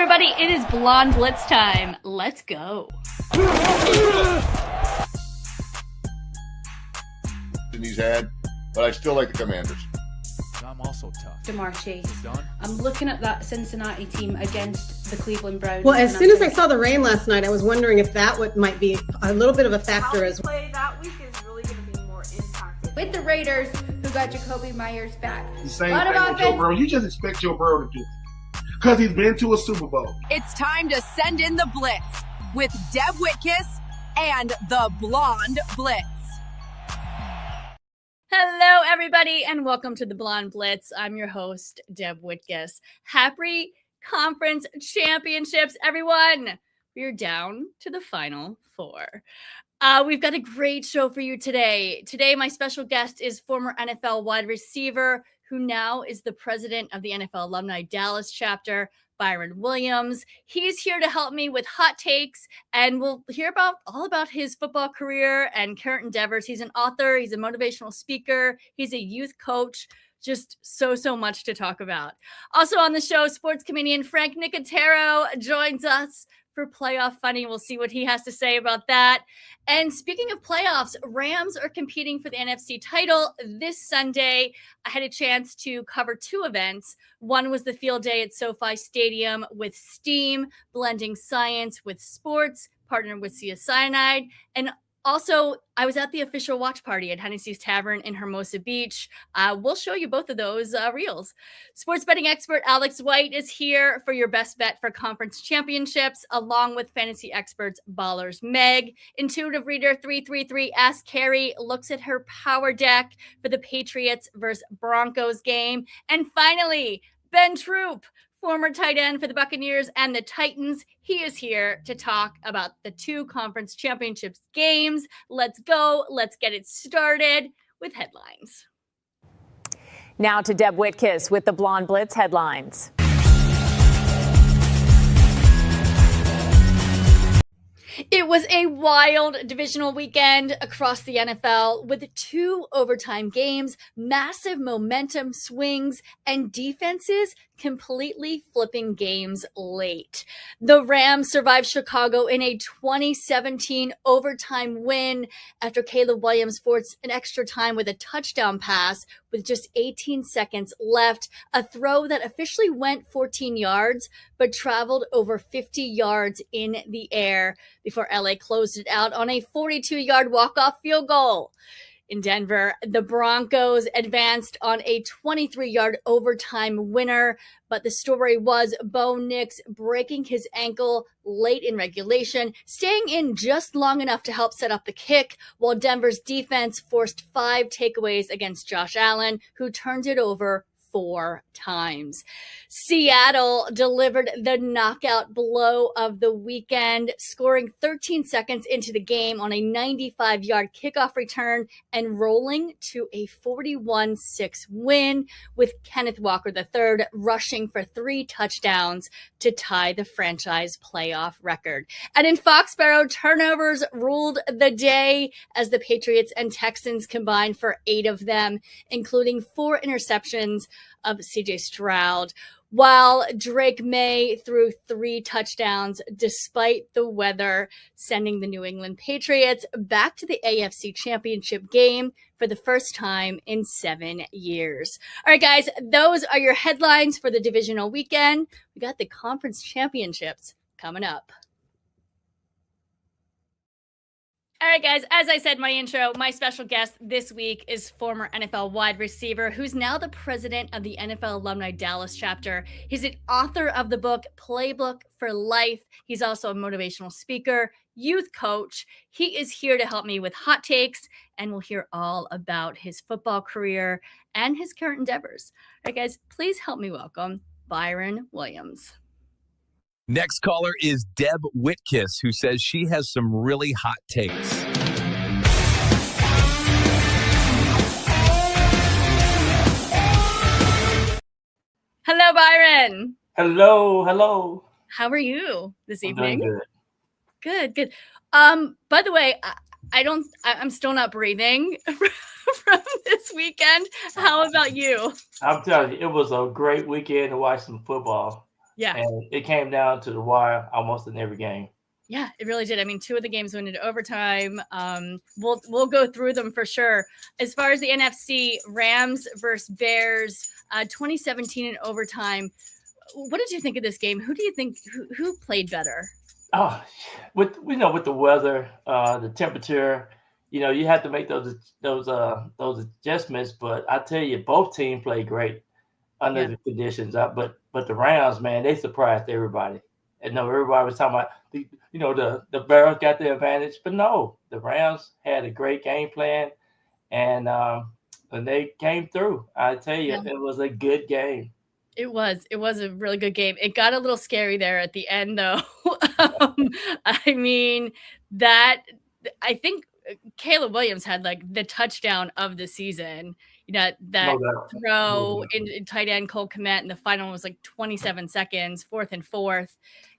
everybody, it is Blonde Blitz time. Let's go. He's had, but I still like the Commanders. I'm also tough. DeMar Chase. Done. I'm looking at that Cincinnati team against the Cleveland Browns. Well, as soon as I saw the rain last night, I was wondering if that might be a little bit of a factor as well. How we play that week is really going to be more impacted. With the Raiders, who got Jacoby Myers back. The same thing with Joe Burrow. You just expect Joe Burrow to do it because he's been to a Super Bowl. It's time to send in the Blitz with Deb Whitcas and the Blonde Blitz. Hello, everybody, and welcome to the Blonde Blitz. I'm your host, Deb Whitcas. Happy conference championships, everyone. We're down to the final four. We've got a great show for you today. Today, my special guest is former NFL wide receiver, who now is the president of the NFL Alumni Dallas chapter, Byron Williams. He's here to help me with hot takes, and we'll hear all about his football career and current endeavors. He's an author, he's a motivational speaker, he's a youth coach. Just so much to talk about. Also on the show, sports comedian Frank Nicotero joins us for Playoff Funny. We'll see what he has to say about that. And speaking of playoffs, Rams are competing for the NFC title this Sunday. I had a chance to cover two events. One was the field day at SoFi Stadium with STEAM, blending science with sports, partnered with Cyanide. And also, I was at the official watch party at Hennessy's Tavern in Hermosa Beach. We'll show you both of those reels. Sports betting expert Alex White is here for your best bet for conference championships, along with fantasy experts Ballers Meg. Intuitive Reader 333 Ask Carrie looks at her power deck for the Patriots versus Broncos game. And finally, Ben Troop, former tight end for the Buccaneers and the Titans. He is here to talk about the two conference championships games. Let's go. Let's get it started with headlines. Now to Deb Whitcas with the Blonde Blitz headlines. It was a wild divisional weekend across the NFL with two overtime games, massive momentum swings, and defenses completely flipping games late. The Rams survived Chicago in a 2017 overtime win after Caleb Williams forced an extra time with a touchdown pass with just 18 seconds left, a throw that officially went 14 yards but traveled over 50 yards in the air before LA closed it out on a 42-yard walk-off field goal. In Denver, the Broncos advanced on a 23-yard overtime winner, but the story was Bo Nix breaking his ankle late in regulation, staying in just long enough to help set up the kick, while Denver's defense forced 5 takeaways against Josh Allen, who turned it over 4 times. Seattle delivered the knockout blow of the weekend, scoring 13 seconds into the game on a 95-yard kickoff return and rolling to a 41-6 win, with Kenneth Walker III rushing for 3 touchdowns to tie the franchise playoff record. And in Foxborough, turnovers ruled the day as the Patriots and Texans combined for 8 of them, including 4 interceptions of CJ Stroud, while Drake May threw 3 touchdowns despite the weather, sending the New England Patriots back to the AFC Championship game for the first time in 7 years. All right, guys, those are your headlines for the divisional weekend. We got the conference championships coming up. All right, guys, as I said in my intro, my special guest this week is former NFL wide receiver who's now the president of the NFL Alumni Dallas chapter. He's an author of the book Playbook for Life. He's also a motivational speaker, youth coach. He is here to help me with hot takes, and we'll hear all about his football career and his current endeavors. All right, guys, please help me welcome Byron Williams. Next caller is Deb Whitcas, who says she has some really hot takes. Hello, Byron. Hello. How are you this evening? I'm Good. By the way, I'm still not breathing from this weekend. How about you? I'm telling you, it was a great weekend to watch some football. Yeah. And it came down to the wire almost in every game. Yeah, it really did. I mean, 2 of the games went into overtime. We'll go through them for sure. As far as the NFC, Rams versus Bears, 2017 in overtime. What did you think of this game? Who do you think who played better? Oh, with the weather, the temperature, you have to make those adjustments. But I tell you, both teams played great under the conditions. But the Rams, man, they surprised everybody. And no, everybody was talking about the Bears got the advantage, but no, the Rams had a great game plan, and they came through. I tell you, it was a good game. It was a really good game. It got a little scary there at the end, though. I mean, I think Caleb Williams had like the touchdown of the season. That throw in tight end Cole Kmet, and the final was like 27 seconds, 4th and 4.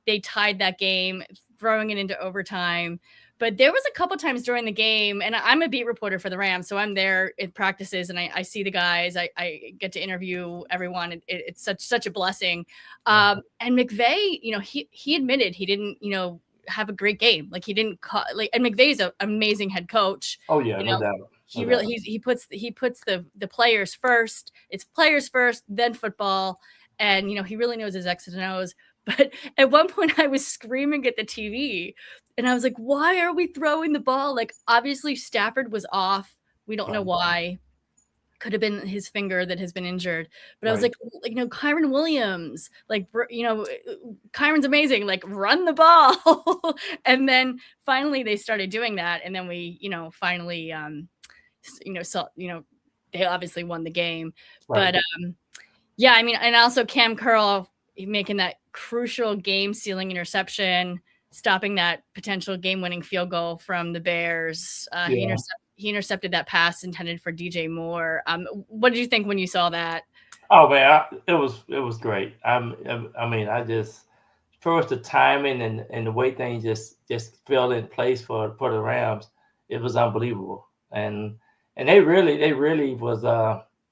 They tied that game, throwing it into overtime. But there was a couple times during the game, and I'm a beat reporter for the Rams, so I'm there in practices, and I see the guys. I get to interview everyone. It's such a blessing. And McVay, he admitted he didn't, have a great game. Like he didn't and McVay's an amazing head coach. Oh yeah, no doubt. He puts the players first. It's players first, then football, and he really knows his X's and O's. But at one point I was screaming at the TV and I was like, why are we throwing the ball? Like, obviously Stafford was off. We don't know why. Could have been his finger that has been injured. But I was like, Kyron Williams, Kyron's amazing. Like, run the ball. And then finally they started doing that. And then we, finally, they obviously won the game. Right. But yeah, I mean, and also Cam Curl making that crucial game-sealing interception, stopping that potential game-winning field goal from the Bears. He intercepted that pass intended for DJ Moore. What did you think when you saw that? Oh man, it was great. I mean, I just first the timing and the way things just fell in place for the Rams, it was unbelievable. And they really was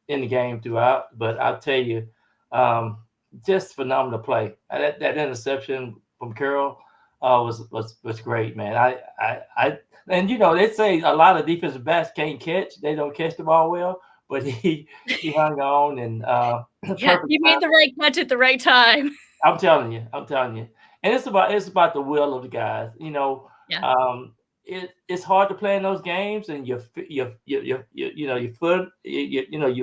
in the game throughout. But I'll tell you, just phenomenal play. That interception from Carroll was great, man. I and they say a lot of defensive backs can't catch. They don't catch the ball well, but he hung on and he made the right catch at the right time. I'm telling you. And it's about the will of the guys. It's hard to play in those games, and your foot, your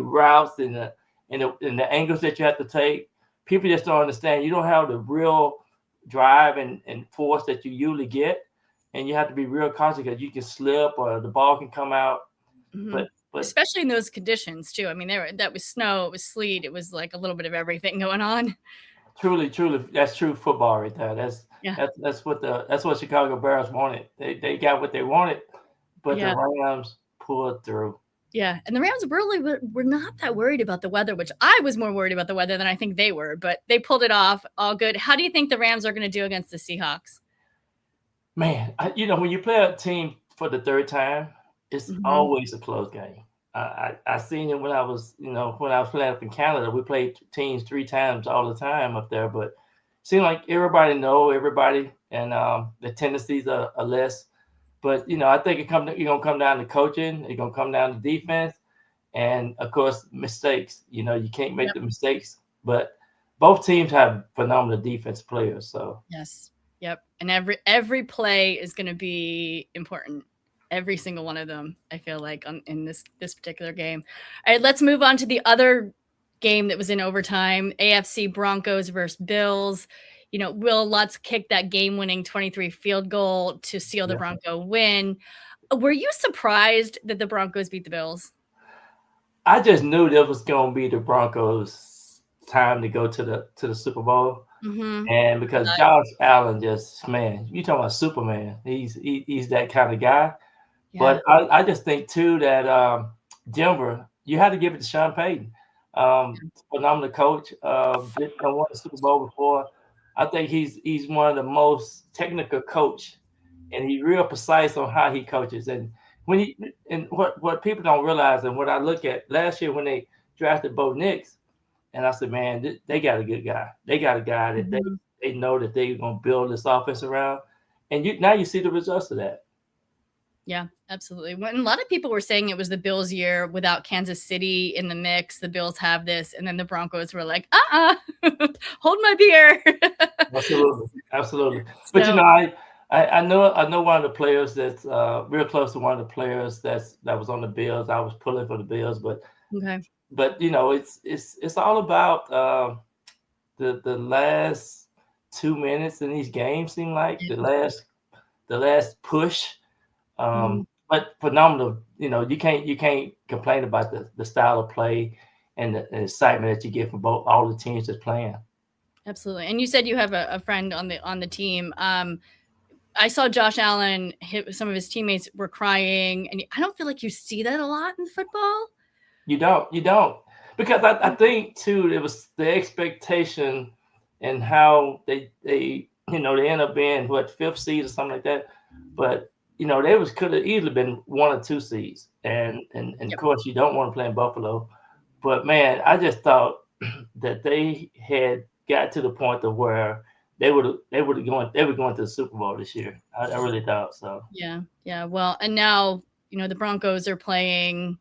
routes and the angles that you have to take. People just don't understand. You don't have the real drive and force that you usually get, and you have to be real conscious because you can slip or the ball can come out. Mm-hmm. But especially in those conditions too. I mean, that was snow, it was sleet, it was like a little bit of everything going on. Truly, that's true football right there. That's what Chicago Bears wanted. They got what they wanted, but the Rams pulled through. Yeah, and the Rams really were not that worried about the weather, which I was more worried about the weather than I think they were, but they pulled it off. All good. How do you think the Rams are going to do against the Seahawks? Man, when you play a team for the third time, it's always a close game. I seen it when I was playing up in Canada. We played teams 3 times all the time up there, but it seemed like everybody know everybody, and the tendencies are less. But I think it's gonna come down to coaching. It's gonna come down to defense, and of course mistakes. You can't make the mistakes. But both teams have phenomenal defense players. So yes, yep. And every play is going to be important. Every single one of them, I feel like, in this particular game. All right, let's move on to the other game that was in overtime. AFC Broncos versus Bills. Will Lutz kicked that game-winning 23 field goal to seal the Bronco win. Were you surprised that the Broncos beat the Bills? I just knew that was going to be the Broncos' time to go to the Super Bowl. Mm-hmm. And because Josh Allen you talking about Superman. He's that kind of guy. Yeah. But I just think, too, that Denver, you had to give it to Sean Payton. Phenomenal coach. Won the Super Bowl before. I think he's one of the most technical coach, and he's real precise on how he coaches. And what people don't realize, and what I look at last year when they drafted Bo Nix, and I said, man, they got a good guy. They got a guy that they know that they're going to build this offense around. And now you see the results of that. Yeah, absolutely. When a lot of people were saying it was the Bills' year without Kansas City in the mix, the Bills have this, and then the Broncos were like, hold my beer. Absolutely. But I know one of the players that's real close to one of the players that was on the Bills. I was pulling for the Bills, but it's all about the last 2 minutes in these games. Seem like the last push. But phenomenal. You can't complain about the style of play and the excitement that you get from all the teams that's playing. Absolutely. And you said you have a friend on the team. I saw Josh Allen some of his teammates were crying, and I don't feel like you see that a lot in football. You don't, because I think too it was the expectation and how they end up being fifth seed or something like that, but they could have easily been 1 or 2 seeds, and of course you don't want to play in Buffalo, but man, I just thought that they had got to the point of where they were going to the Super Bowl this year. I really thought so. Yeah. Well, and now the Broncos are playing,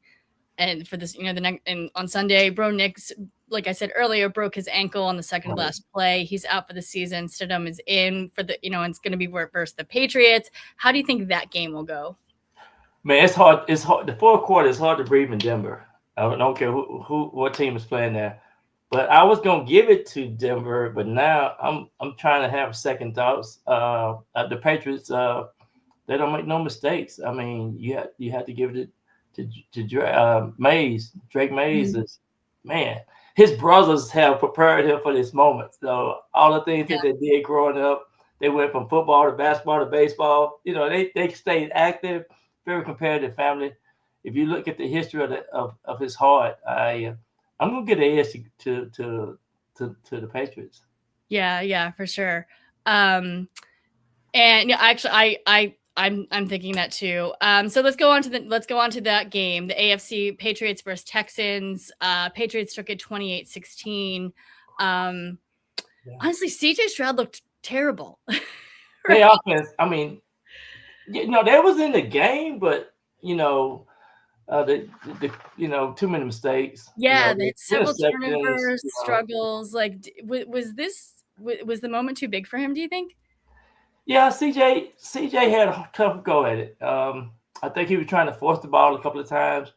and for this and on Sunday, Bro Nix, like I said earlier, broke his ankle on the second last play. He's out for the season. Stidham is in for the and it's going to be versus the Patriots. How do you think that game will go? Man, it's hard. It's hard. The fourth quarter is hard to breathe in Denver. I don't care what team is playing there. But I was gonna give it to Denver, but now I'm trying to have second thoughts. The Patriots, they don't make no mistakes. I mean, you have to give it to Mays. Drake Mays is, man. His brothers have prepared him for this moment. So all the things that they did growing up, they went from football to basketball to baseball. They stayed active, very competitive family. If you look at the history of his heart, I'm gonna get an edge to the Patriots. Yeah, for sure. And actually, I'm thinking that too. So let's go on to that game. The AFC Patriots versus Texans. Patriots took it 28-16. Honestly, CJ Stroud looked terrible. Right? The offense, I mean, they was in the game, but too many mistakes. Yeah, they had several turnovers, struggles. Like, was the moment too big for him, do you think? Yeah, CJ had a tough go at it. I think he was trying to force the ball a couple of times.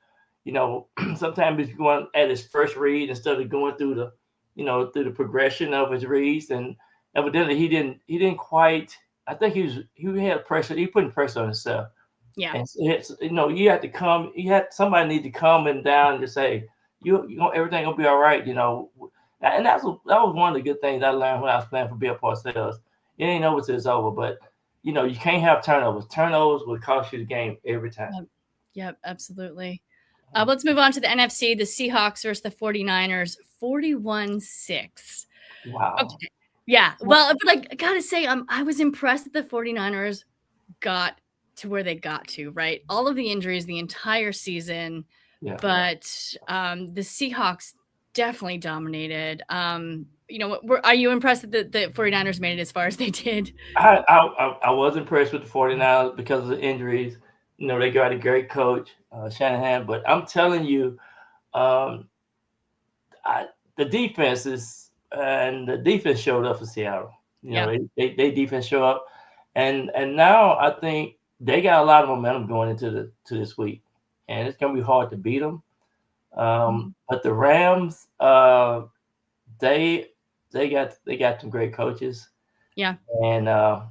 Sometimes he's going at his first read instead of going through the progression of his reads, and evidently he didn't quite. I think he had pressure. He putting pressure on himself. Yeah, and you had to come. Somebody need to come and down and just say, everything gonna be all right. And that was one of the good things I learned when I was playing for Bill Parcells. It ain't over till it's over, but you can't have turnovers. Turnovers will cost you the game every time. Yep, absolutely. Let's move on to the NFC. The Seahawks versus the 49ers, 41-6. Wow. Okay. Yeah. Well, but I gotta say, I was impressed that the 49ers got to where they got to, right? All of the injuries the entire season, but the Seahawks definitely dominated. Are you impressed that the 49ers made it as far as they did? I was impressed with the 49ers because of the injuries. They got a great coach, Shanahan, but I'm telling you, the defense showed up for Seattle. They defense show up, and now I think they got a lot of momentum going into this week, and it's gonna be hard to beat them. But the Rams, they got some great coaches. Yeah. And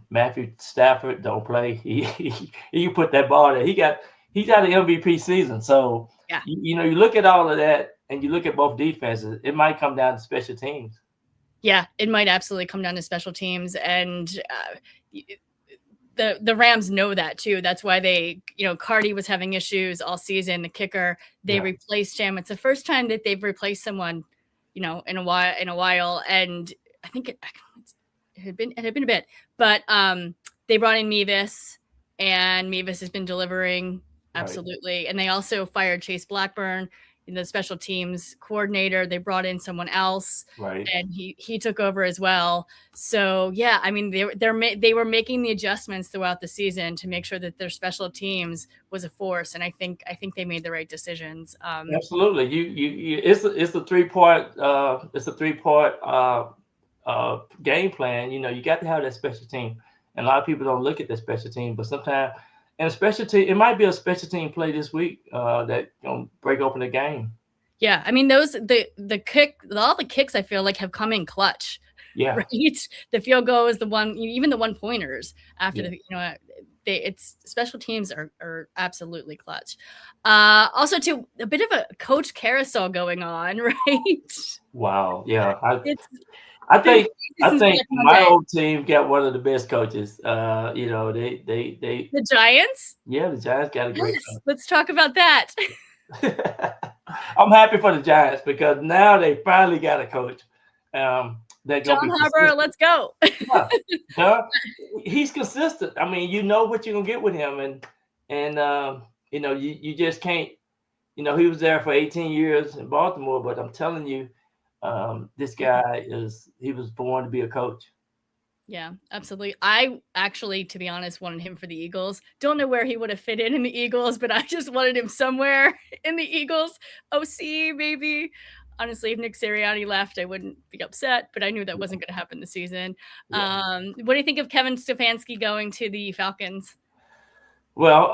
Matthew Stafford don't play. He put that ball there. He's had an MVP season. So you look at all of that and you look at both defenses, it might come down to special teams. Yeah, it might absolutely come down to special teams. And the Rams know that too. That's why they, Cardi was having issues all season. The kicker, they replaced him. It's the first time that they've replaced someone, in a while. And I think it had been a bit, but they brought in Mevis, and Mevis has been delivering absolutely. Right. And they also fired Chase Blackburn. the special teams coordinator. They brought in someone else, Right. and he took over as well. So yeah, I mean they were making the adjustments throughout the season to make sure that their special teams was a force, and I think they made the right decisions. Absolutely. You it's a three-part game plan. You got to have that special team, and a lot of people don't look at the special team, but sometimes, and a special team, it might be a special team play this week that gonna break open the game. Yeah, I mean the kicks I feel like have come in clutch. Yeah. Right. The field goal is the one, even the 1-pointers after it's special teams are absolutely clutch. Also, too, a bit of a coach carousel going on, right? Wow. Yeah. I think my old team got one of the best coaches. They the Giants. Yeah, the Giants got a great coach. Let's talk about that. I'm happy for the Giants because now they finally got a coach. John Harbaugh, let's go. He's consistent. I mean, you know what you're gonna get with him, and you just can't. He was there for 18 years in Baltimore, but I'm telling you, this guy he was born to be a coach. Yeah, absolutely. I actually, to be honest, wanted him for the Eagles. Don't know where he would have fit in the Eagles, but I just wanted him somewhere in the Eagles. OC, maybe. Honestly, if Nick Sirianni left, I wouldn't be upset, but I knew that wasn't going to happen this season. Yeah. What do you think of Kevin Stefanski going to the Falcons? Well,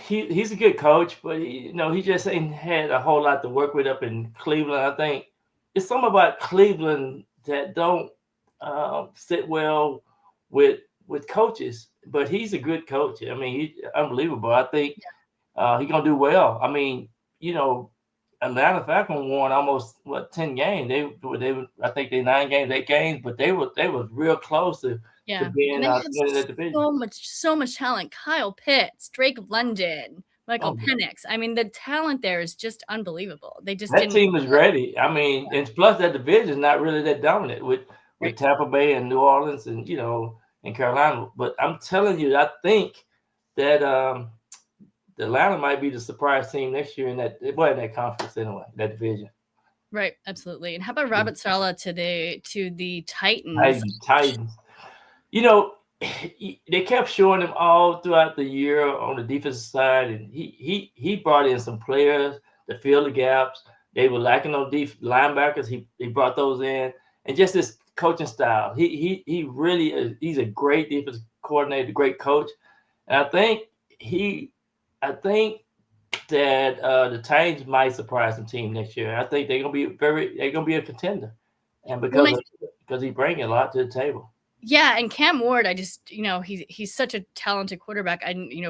he's a good coach, but he just ain't had a whole lot to work with up in Cleveland. I think it's something about Cleveland that don't sit well with coaches, but he's a good coach. I mean, he's unbelievable. I think he's gonna do well. I mean, Atlanta Falcons won almost 10 games. They I think they 9 games, 8 games, but they was real close to being in that division. So much talent. Kyle Pitts, Drake London, Michael Penix. I mean, the talent there is just unbelievable. That team is ready. I mean, and plus that division is not really that dominant with Tampa Bay and New Orleans and and Carolina. But I'm telling you, I think that Atlanta might be the surprise team next year in that conference anyway, that division. Right, absolutely. And how about Robert Saleh to the Titans? Titans. They kept showing him all throughout the year on the defensive side, and he brought in some players to fill the gaps. They were lacking on linebackers. He brought those in, and just this coaching style. He really is. He's a great defensive coordinator, great coach, and I think that the Titans might surprise some team next year. I think they're gonna be a contender, and because he brings a lot to the table. Yeah, and Cam Ward, I just he's such a talented quarterback.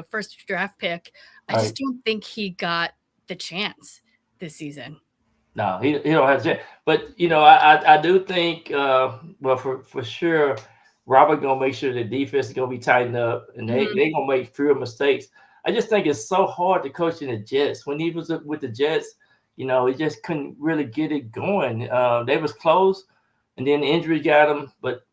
First draft pick. I just don't think he got the chance this season. No, he don't have a chance. But I do think for sure, Robert gonna make sure the defense is gonna be tightened up, and they gonna make fewer mistakes. I just think it's so hard to coach in the Jets. When he was with the Jets, he just couldn't really get it going. They was close, and then the injury got him. But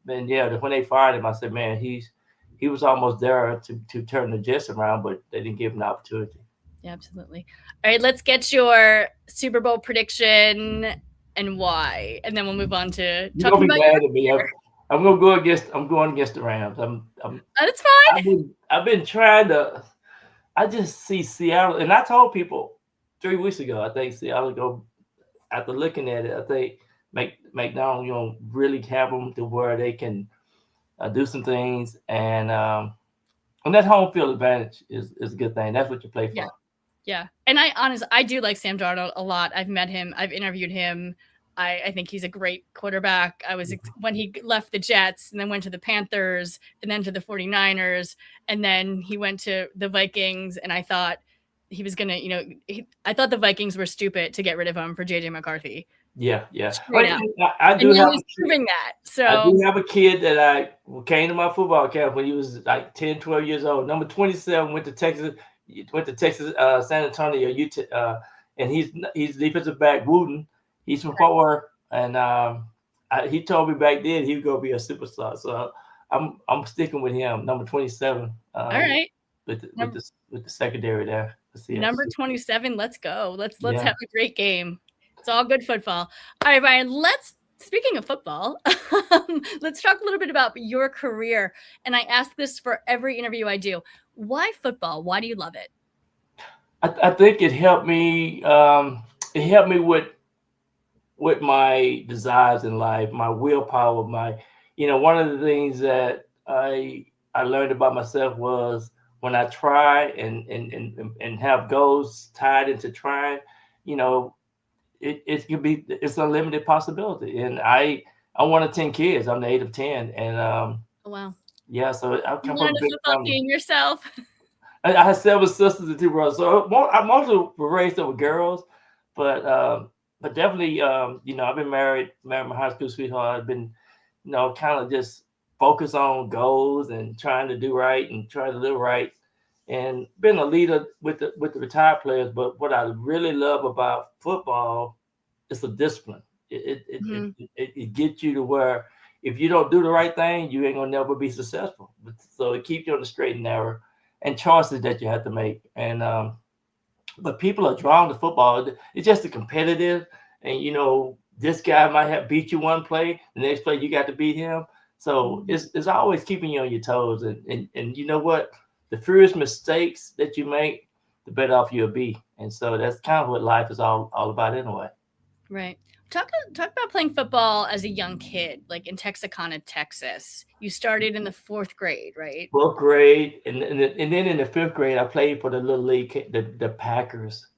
then when they fired him, I said, man, he was almost there to turn the Jets around, but they didn't give him an opportunity. Yeah, absolutely. All right, let's get your Super Bowl prediction and why, and then we'll move on to talking about. You're gonna be mad at me. I'm going against the Rams. That's fine. I've been trying to. I just see Seattle, and I told people 3 weeks ago. I think Seattle go after looking at it. I think McDonald, really have them to where they can do some things, and that home field advantage is a good thing. That's what you play for. Yeah. And I do like Sam Darnold a lot. I've met him. I've interviewed him. I think he's a great quarterback. When he left the Jets and then went to the Panthers and then to the 49ers, and then he went to the Vikings, and I thought he was going to, I thought the Vikings were stupid to get rid of him for JJ McCarthy. Yeah. I do have proving that. So I do have a kid that came to my football camp when he was like 10, 12 years old. Number 27 went to Texas, San Antonio, and he's defensive back, Wooten. He's from Fort Worth, and he told me back then he was gonna be a superstar. So I'm sticking with him, number 27. All right. With the secondary there. Number 27. Let's go. Let's Yeah. have a great game. It's all good football. All right, Ryan, speaking of football, let's talk a little bit about your career. And I ask this for every interview I do. Why football? Why do you love it? I think it helped me. It helped me with my desires in life, my willpower, one of the things that I learned about myself was when I try and have goals tied into trying, it's unlimited possibility. And I one of 10 kids. I'm the 8th of 10, and oh, wow. Yeah, so I come from a big football team yourself. I had 7 sisters and 2 brothers, so I mostly were raised up with girls, but definitely, I've been married my high school sweetheart. I've been, kind of just focused on goals and trying to do right and trying to live right, and been a leader with the retired players. But what I really love about football is the discipline. It gets you to where if you don't do the right thing, you ain't gonna never be successful. So it keeps you on the straight and narrow, and choices that you have to make. And but people are drawn to football. It's just a competitive, and this guy might have beat you one play, the next play you got to beat him. So it's always keeping you on your toes. And you know what? The fewest mistakes that you make, the better off you'll be. And so that's kind of what life is all about anyway. Right. Talk about playing football as a young kid, like in Texarkana, Texas. You started in the 4th grade, right? 4th grade, and then in the 5th grade, I played for the little league, the Packers.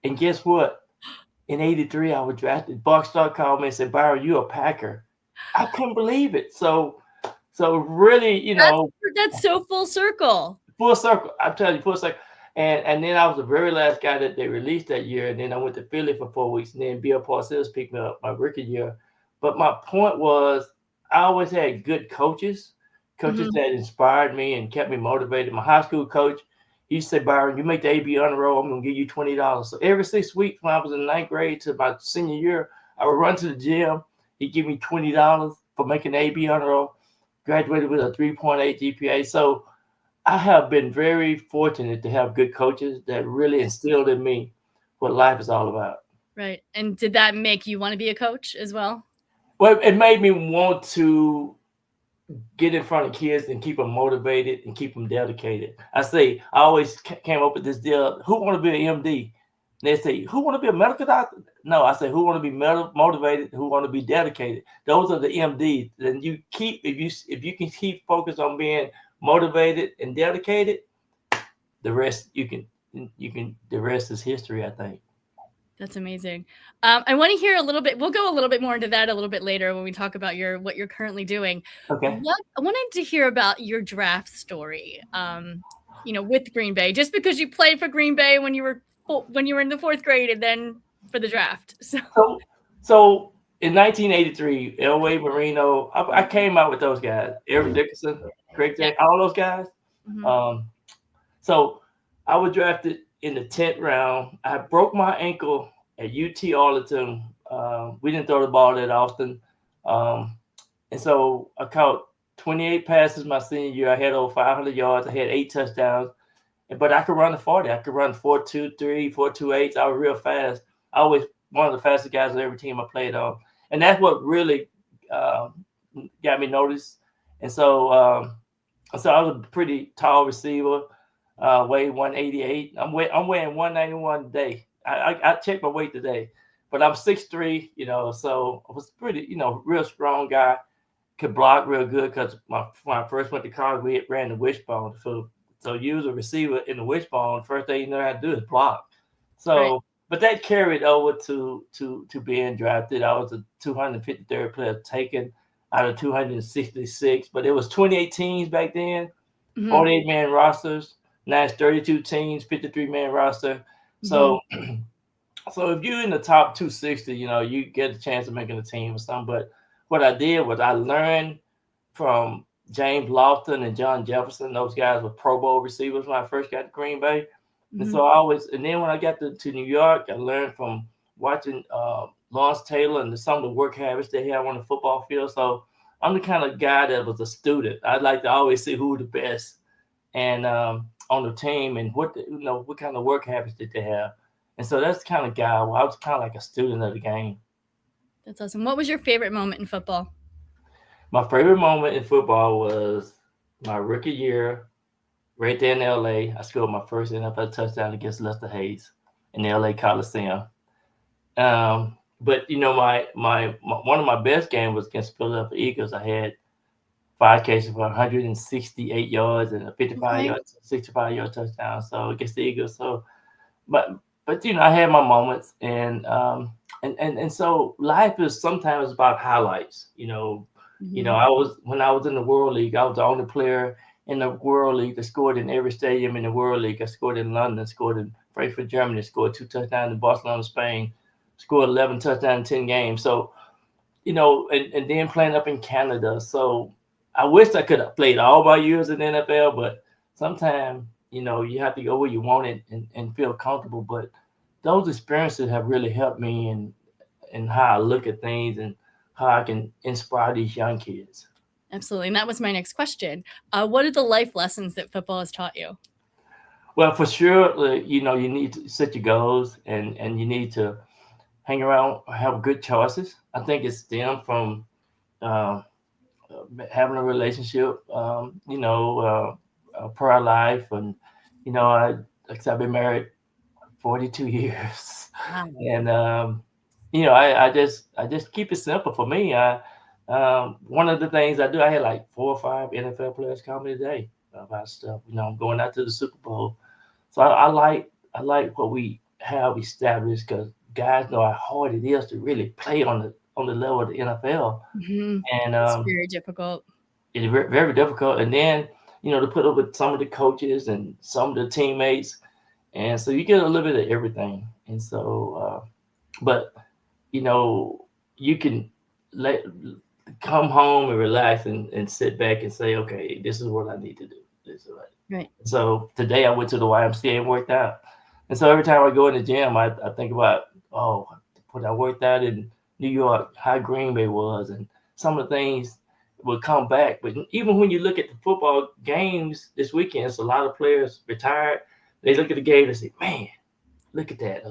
And guess what? In '83, I was drafted. Buck Starr called me and said, "Byron, you're a Packer." I couldn't believe it. So really, that's so full circle. Full circle. I'm telling you, full circle. And then I was the very last guy that they released that year. And then I went to Philly for 4 weeks. And then Bill Parcells picked me up my rookie year. But my point was, I always had good coaches that inspired me and kept me motivated. My high school coach, he used to say, "Byron, you make the AB honor roll, I'm going to give you $20. So every 6 weeks when I was in 9th grade to my senior year, I would run to the gym. He'd give me $20 for making the AB honor roll. Graduated with a 3.8 GPA. So I have been very fortunate to have good coaches that really instilled in me what life is all about. Right. And did that make you want to be a coach as well? Well, it made me want to get in front of kids and keep them motivated and keep them dedicated. I always came up with this deal: who want to be an MD? And they say, who want to be a medical doctor? No, I say, who want to be motivated? Who want to be dedicated? Those are the MDs. Then you keep, if you can keep focused on being motivated and dedicated, the rest the rest is history, I think. That's amazing. I want to hear a little bit. We'll go a little bit more into that a little bit later when we talk about what you're currently doing. Okay. I wanted to hear about your draft story. With Green Bay, just because you played for Green Bay when you were in the 4th grade, and then for the draft. So in 1983, Elway, Marino, I came out with those guys. Eric Dickerson, Craig Jack, all those guys. Mm-hmm. So I was drafted in the 10th round. I broke my ankle at UT Arlington. We didn't throw the ball that often. And so I caught 28 passes my senior year. I had over 500 yards. I had 8 touchdowns. But I could run the 40. I could run 4.23, 4.28. I was real fast. I was one of the fastest guys on every team I played on. And that's what really got me noticed. And so I was a pretty tall receiver, weighed 188. I'm weighing 191 today. I checked my weight today, but I'm 6'3", so I was pretty, real strong guy. Could block real good because when I first went to college, we ran the wishbone. So you was a receiver in the wishbone, first thing you know how to do is block. So, right. But that carried over to being drafted. I was the 253rd player taken out of 266, but it was 28 teams back then, 48-man rosters. Now it's 32 teams, 53-man roster. So, so if you're in the top 260, you get a chance of making a team or something. But what I did was I learned from James Lofton and John Jefferson. Those guys were Pro Bowl receivers when I first got to Green Bay. And so and then when I got to New York, I learned from watching Lawrence Taylor and some of the work habits they have on the football field. So I'm the kind of guy that was a student. I'd like to always see who the best. And on the team and what kind of work habits did they have. And so that's the kind of guy. Well, I was kind of like a student of the game. That's awesome. What was your favorite moment in football? My favorite moment in football was my rookie year, right there in LA. I scored my first NFL touchdown against Lester Hayes in the LA Coliseum. But my one of my best games was against Philadelphia Eagles. I had 5 catches for 168 yards and a 65-yard touchdown. So against the Eagles. So, but I had my moments, and so life is sometimes about highlights. When I was in the World League, I was the only player in the World League that scored in every stadium in the World League. I scored in London, scored in Frankfurt, Germany, scored 2 touchdowns in Barcelona, Spain, scored 11 touchdowns in 10 games. So, and then playing up in Canada. So I wish I could have played all my years in the NFL, but sometimes, you have to go where you want it and feel comfortable. But those experiences have really helped me in how I look at things and how I can inspire these young kids. Absolutely. And that was my next question. What are the life lessons that football has taught you? Well, for sure, you need to set your goals and you need to hang around, have good choices. I think it stems from having a relationship, a prior life. And, I've been married 42 years. Wow. And, I just keep it simple for me. One of the things I do, I had like 4 or 5 NFL players call me today about stuff. I'm going out to the Super Bowl. So I like what we have established, because guys know how hard it is to really play on the level of the NFL. Mm-hmm. And it's very difficult. It's very, very difficult. And then, to put up with some of the coaches and some of the teammates. And so you get a little bit of everything. And so, but, you can come home and relax and sit back and say, okay, this is what I need to do. This is right. So today I went to the YMCA and worked out. And so every time I go in the gym, I think about, when I worked out in New York, how Green Bay was, and some of the things will come back. But even when you look at the football games this weekend, it's a lot of players retired. They look at the game and say, man, look at that.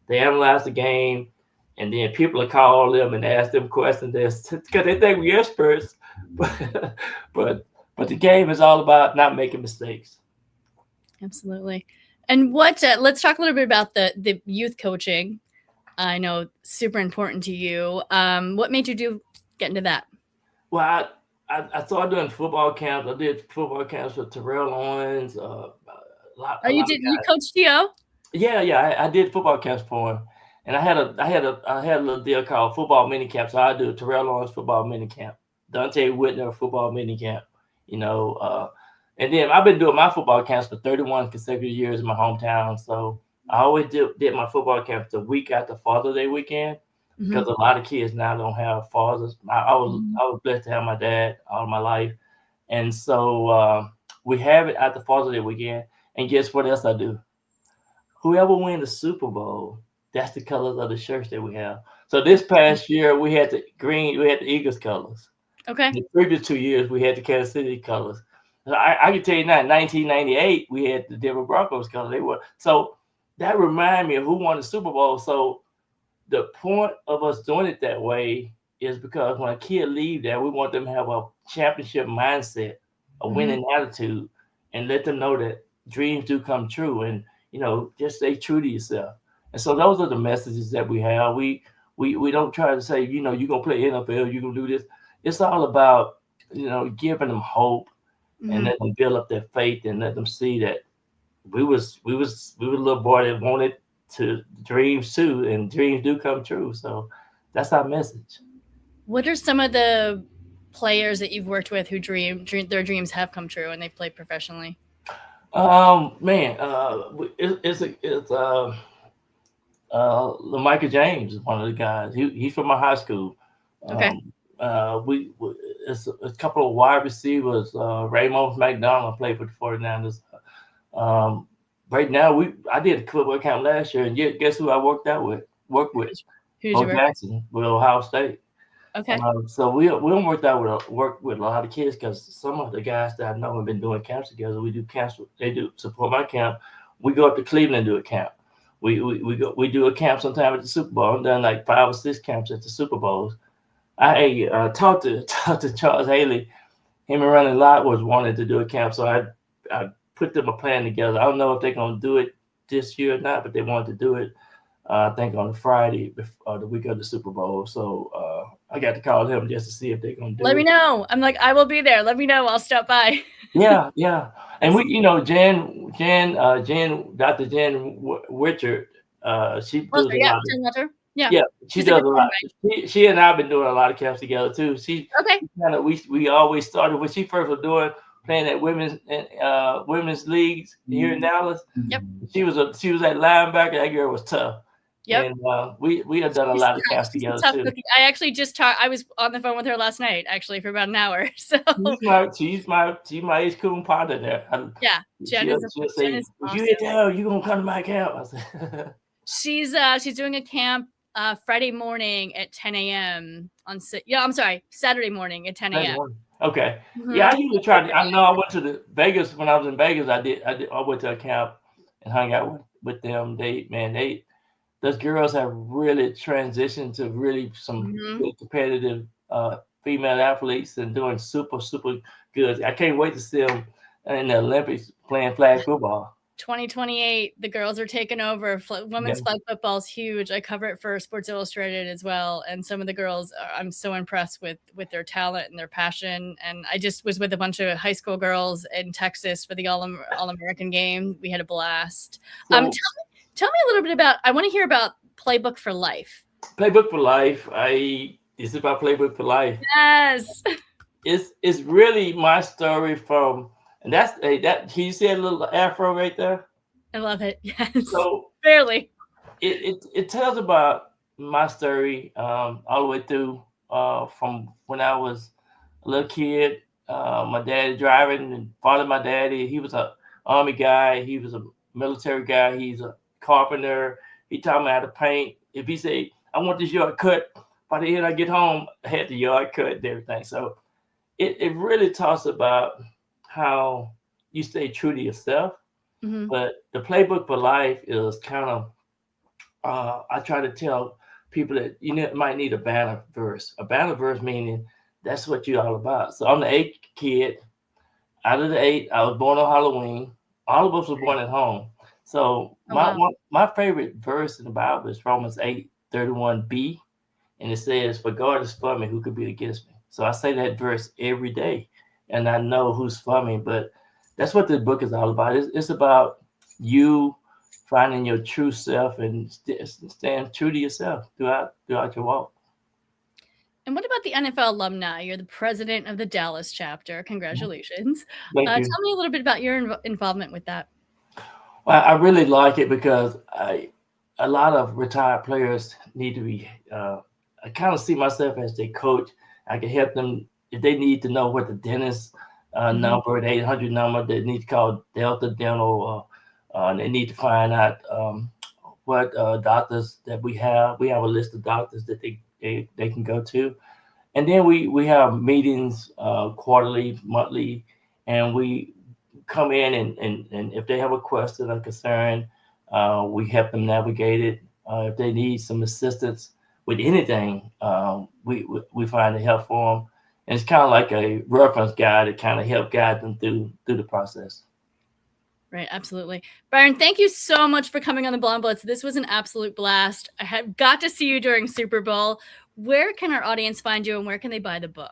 They analyze the game, and then people will call them and ask them questions because they think we're experts. But the game is all about not making mistakes. Absolutely. And let's talk a little bit about the youth coaching. I know super important to you. What made you get into that? Well, I started doing football camps. I did football camps with Terrell Owens. You coached T.O.? Yeah. I did football camps for him, and I had a little deal called football mini camp. So I do Terrell Owens football mini camp, Dante Whitner football mini camp. And then I've been doing my football camps for 31 consecutive years in my hometown. So I always did my football camps the week after Father's Day weekend, because a lot of kids now don't have fathers. I was blessed to have my dad all my life. And so we have it after Father's Day weekend. And guess what else I do? Whoever wins the Super Bowl, that's the colors of the shirts that we have. So this past year we had the Eagles colors. Okay. The previous 2 years we had the Kansas City colors. I can tell you now, in 1998 we had the Denver Broncos colors. So that reminded me of who won the Super Bowl. So the point of us doing it that way is because when a kid leaves there, we want them to have a championship mindset, a winning attitude, and let them know that dreams do come true, and just stay true to yourself. And so those are the messages that we have. We don't try to say, you're gonna play NFL, you're gonna do this. It's all about giving them hope and let them build up their faith and let them see that we was a little boy that wanted to dreams too, and dreams do come true. So that's our message. What are some of the players that you've worked with who their dreams have come true and they've played professionally? Michael James is one of the guys. He's from my high school. Okay. It's a couple of wide receivers. Raymond McDonald played for the 49ers. Right now, I did a football camp last year, and guess who I worked with? Who's Bo Jackson with Ohio State. Okay. So we work with a lot of kids because some of the guys that I know have been doing camps together. We do camps. They do support my camp. We go up to Cleveland and do a camp. We do a camp sometime at the Super Bowl. I've done like 5 or 6 camps at the Super Bowls. I talked to Charles Haley. Him and Ronnie Lott was wanted to do a camp, so I put them a plan together. I don't know if they're gonna do it this year or not, but they wanted to do it. I think on Friday, the week of the Super Bowl. So I got to call him just to see if they're gonna do it. Let me know. I'm like, I will be there. Let me know. I'll stop by. Yeah. And we, Dr. Jen Richard, she does a lot. Yeah, she does a lot. She and I have been doing a lot of camps together too. We always started when she first was playing at women's leagues here in Dallas. Yep. She was at linebacker. That girl was tough. Yep. And we have done a lot of camps together too. I actually just talked. I was on the phone with her last night, actually, for about an hour. So she's my age cool partner there. Yeah, Jen is say, awesome. You gonna come to my camp? I said, she's doing a camp Friday morning at 10 a.m. Saturday morning at 10 a.m. Okay. Mm-hmm. Yeah, I usually try to. I know I went to Vegas when I was in Vegas. I went to a camp and hung out with them. Those girls have really transitioned to really some really competitive female athletes and doing super, super good. I can't wait to see them in the Olympics playing flag football. 2028, the girls are taking over. Women's flag football is huge. I cover it for Sports Illustrated as well. And some of the girls, I'm so impressed with their talent and their passion. And I just was with a bunch of high school girls in Texas for the All-American game. We had a blast. Tell me a little bit about, I want to hear about Playbook for Life. Playbook for Life. It's about Playbook for Life. Yes. It's really my story from, and that can you see a little afro right there? I love it. Yes. So barely. It tells about my story all the way through from when I was a little kid. My daddy driving and following my daddy. He was an Army guy. He was a military guy. He's a carpenter. He taught me how to paint. If he say, I want this yard cut, by the end I get home, I had the yard cut and everything. So it really talks about how you stay true to yourself. Mm-hmm. But the Playbook for Life is kind of, I try to tell people that might need a banner verse. A banner verse meaning that's what you're all about. So I'm the 8th kid. Out of the 8, I was born on Halloween. All of us were born at home. So my favorite verse in the Bible is Romans 8:31b, and it says, "For God is for me, who could be against me?" So I say that verse every day, and I know who's for me. But that's what this book is all about. It's about you finding your true self and staying true to yourself throughout your walk. And what about the NFL alumni? You're the president of the Dallas chapter. Congratulations. Thank you. Tell me a little bit about your involvement with that. Well, I really like it because a lot of retired players need to be, I kind of see myself as their coach. I can help them if they need to know what the dentist number, the 800 number, they need to call Delta Dental. They need to find out what doctors that we have. We have a list of doctors that they can go to. And then we have meetings quarterly, monthly, and we come in and if they have a question or concern, we help them navigate it. If they need some assistance with anything, we find a help for them. And it's kind of like a reference guide to kind of help guide them through the process. Right, absolutely. Byron, thank you so much for coming on the Blonde Blitz. This was an absolute blast. I have got to see you during Super Bowl. Where can our audience find you and where can they buy the book?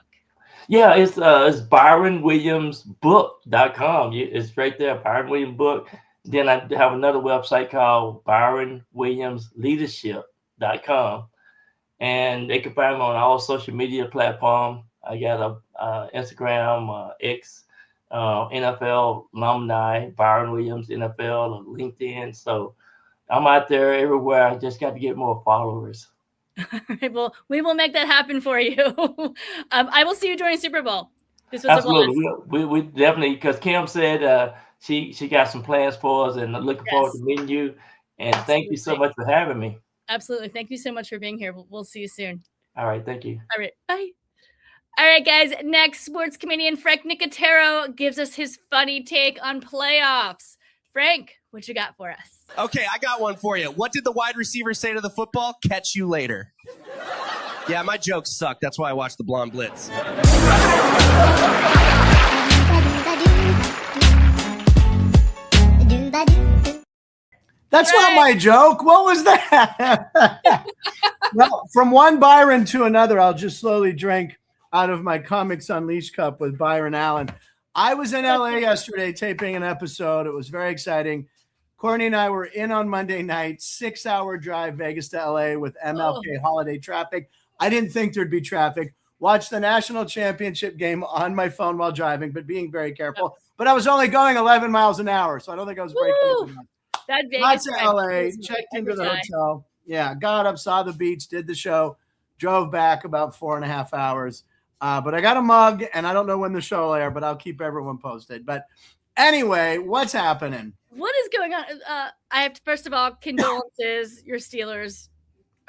Yeah, it's ByronWilliamsBook.com. It's right there, Byron Williams Book. Then I have another website called ByronWilliamsLeadership.com. And they can find me on all social media platforms. I got a Instagram, X, NFL alumni, Byron Williams, NFL, LinkedIn. So I'm out there everywhere. I just got to get more followers. All right, well, we will make that happen for you. I will see you during Super Bowl. This was absolutely. We definitely, because Kim said she got some plans for us, and I'm looking forward to meeting you. And thank you so much for having me. Absolutely. Thank you so much for being here. We'll see you soon. All right. Thank you. All right. Bye. All right, guys. Next, sports comedian Frank Nicotero gives us his funny take on playoffs. Frank, what you got for us? Okay, I got one for you. What did the wide receiver say to the football? Catch you later. Yeah, my jokes suck. That's why I watch the Blonde Blitz. That's not my joke. What was that? Well, from one Byron to another, I'll just slowly drink out of my Comics Unleashed cup with Byron Allen. I was in LA yesterday taping an episode. It was very exciting. Courtney and I were in on Monday night, 6-hour drive Vegas to LA with MLK holiday traffic. I didn't think there'd be traffic. Watched the national championship game on my phone while driving, but being very careful. But I was only going 11 miles an hour, so I don't think I was breaking even. That Got to LA, checked into the hotel. Yeah, got up, saw the beach, did the show, drove back about 4.5 hours. But I got a mug, and I don't know when the show will air, but I'll keep everyone posted. But anyway, what's happening? What is going on? I have to, first of all, condolences. Your Steelers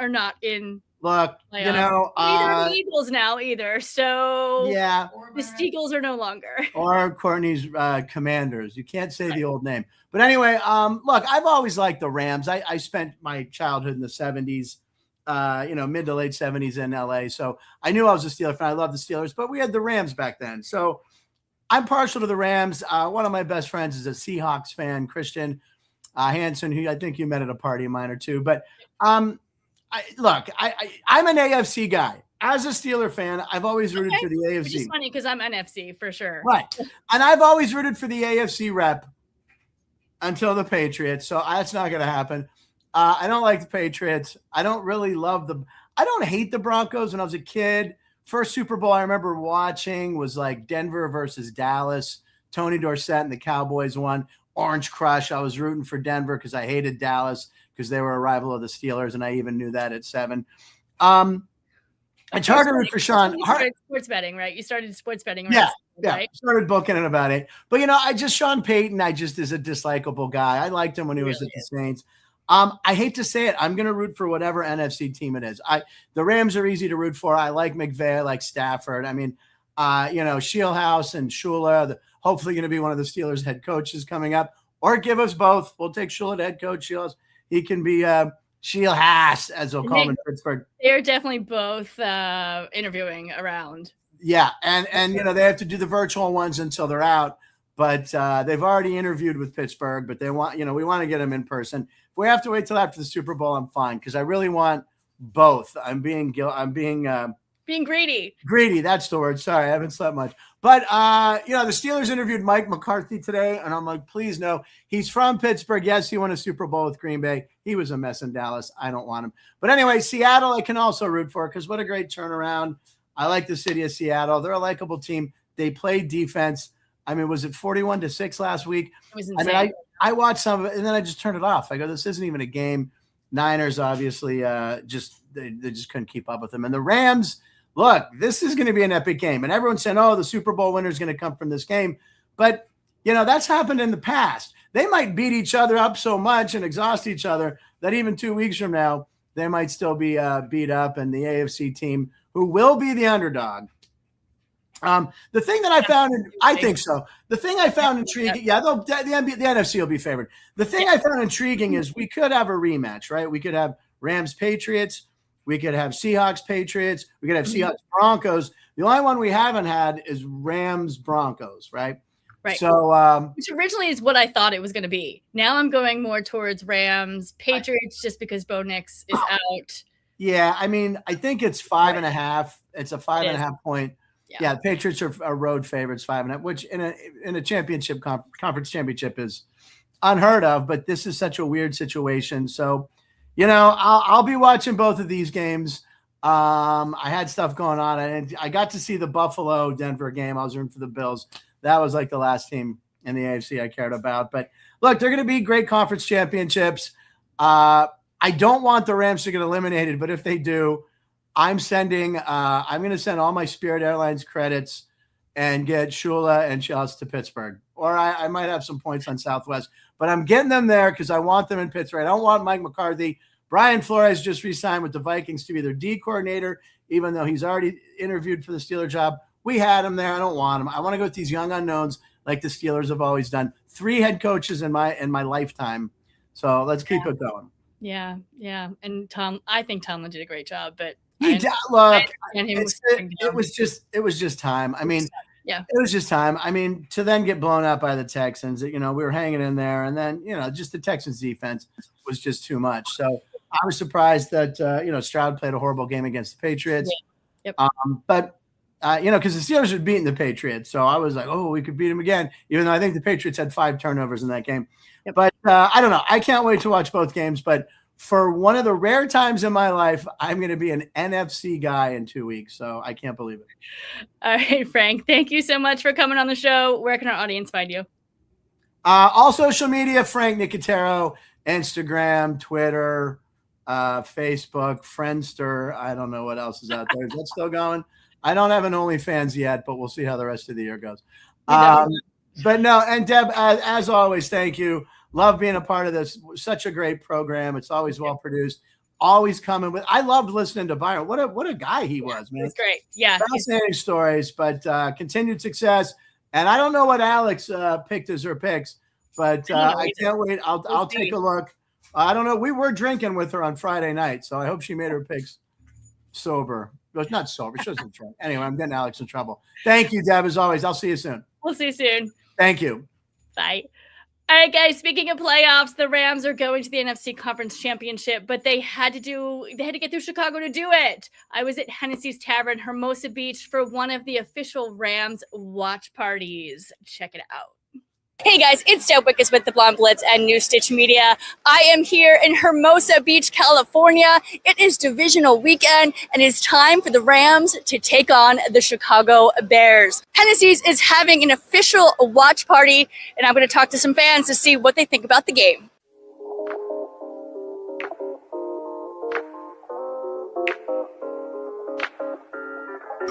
are not in. Look, playoffs. You know, neither the Eagles now either. So yeah, the Steagles are no longer. Or Courtney's Commanders. You can't say the old name. But anyway, look, I've always liked the Rams. I spent my childhood in the 70s, mid to late 70s in LA. So I knew I was a Steeler fan. I love the Steelers, but we had the Rams back then. So I'm partial to the Rams. One of my best friends is a Seahawks fan, Christian Hansen, who I think you met at a party of mine or two. But I'm an AFC guy. As a Steeler fan, I've always rooted for the AFC. Which is funny because I'm NFC for sure. Right. And I've always rooted for the AFC rep until the Patriots. So that's not going to happen. I don't like the Patriots. I don't really I don't hate the Broncos. When I was a kid, first Super Bowl I remember watching was like Denver versus Dallas. Tony Dorsett and the Cowboys won. Orange Crush. I was rooting for Denver because I hated Dallas because they were a rival of the Steelers, and I even knew that at 7. It's hard to root for Sean. You started sports betting, right? You started sports betting, right? Yeah. Right? Started booking it about 8. But, Sean Payton, is a dislikable guy. I liked him when he was at the Saints. I hate to say it. I'm going to root for whatever NFC team it is. The Rams are easy to root for. I like McVay. I like Stafford. I mean, Shieldhouse and Shula, hopefully going to be one of the Steelers head coaches coming up. Or give us both. We'll take Shula to head coach. Shieldhouse. He can be Shieldhouse, as they'll call him in Pittsburgh. They're definitely both interviewing around. Yeah, and they have to do the virtual ones until they're out. But they've already interviewed with Pittsburgh, but they want, we want to get them in person. If we have to wait till after the Super Bowl, I'm fine because I really want both. I'm being greedy. Greedy, that's the word. Sorry, I haven't slept much. But the Steelers interviewed Mike McCarthy today, and I'm like, please no. He's from Pittsburgh. Yes, he won a Super Bowl with Green Bay. He was a mess in Dallas. I don't want him. But anyway, Seattle I can also root for because what a great turnaround. I like the city of Seattle. They're a likable team. They play defense. I mean, was it 41-6 last week? It was insane. I mean, I watched some of it, and then I just turned it off. I go, this isn't even a game. Niners, obviously, they just couldn't keep up with them. And the Rams, look, this is going to be an epic game. And everyone's saying, the Super Bowl winner is going to come from this game. But, that's happened in the past. They might beat each other up so much and exhaust each other that even 2 weeks from now, they might still be beat up. And the AFC team, who will be the underdog, the thing that I found, I think so. The thing I found intriguing, the NFC will be favored. The thing I found intriguing is we could have a rematch, right? We could have Rams Patriots, we could have Seahawks Patriots, we could have Seahawks Broncos. The only one we haven't had is Rams Broncos, right? Right. So, which originally is what I thought it was going to be. Now I'm going more towards Rams Patriots just because Bo Nix is out. Yeah, I mean, I think it's 5.5. It's a 5.5 point. Yeah, the Patriots are road favorites, 5.5, which in a championship conference championship is unheard of. But this is such a weird situation. So, I'll be watching both of these games. I had stuff going on, and I got to see the Buffalo Denver game. I was rooting for the Bills. That was like the last team in the AFC I cared about. But look, they're going to be great conference championships. I don't want the Rams to get eliminated, but if they do, I'm going to send all my Spirit Airlines credits and get Shula and Chelsea to Pittsburgh. Or I might have some points on Southwest, but I'm getting them there because I want them in Pittsburgh. I don't want Mike McCarthy Brian Flores just re-signed with the Vikings to be their D coordinator, even though he's already interviewed for the Steeler job. We had him there. I don't want him. I want to go with these young unknowns like the Steelers have always done. 3 head coaches in my lifetime. So let's keep it going. Yeah. And I think Tomlin did a great job, but it was just time. I mean, yeah, it was just time. I mean, to then get blown out by the Texans, we were hanging in there, and then, just the Texans defense was just too much. So I was surprised that, Stroud played a horrible game against the Patriots. Yep. But because the Steelers had beaten the Patriots. So I was like, oh, we could beat them again, even though I think the Patriots had 5 turnovers in that game. Yep. But I don't know. I can't wait to watch both games. But for one of the rare times in my life, I'm going to be an NFC guy in 2 weeks. So I can't believe it. All right, Frank, thank you so much for coming on the show. Where can our audience find you? All social media, Frank Nicotero, Instagram, Twitter, Facebook, Friendster. I don't know what else is out there. Is that still going? I don't have an OnlyFans yet, but we'll see how the rest of the year goes. But no, and Deb, as always, thank you. Love being a part of this. Such a great program. It's always well produced. Always coming with. I loved listening to Byron. What a guy he was, man. He's great. Yeah, fascinating stories, but continued success. And I don't know what Alex picked as her picks, but I can't wait. I'll take a look. I don't know. We were drinking with her on Friday night, so I hope she made her picks sober. But not sober. She wasn't drunk. Anyway, I'm getting Alex in trouble. Thank you, Deb, as always. I'll see you soon. We'll see you soon. Thank you. Bye. All right, guys, speaking of playoffs, the Rams are going to the NFC Conference Championship, but they had to get through Chicago to do it. I was at Hennessy's Tavern, Hermosa Beach, for one of the official Rams watch parties. Check it out. Hey guys, it's Deb Whitcas with the Blonde Blitz and New Stitch Media. I am here in Hermosa Beach, California. It is divisional weekend and it's time for the Rams to take on the Chicago Bears. Hennessy's is having an official watch party and I'm going to talk to some fans to see what they think about the game.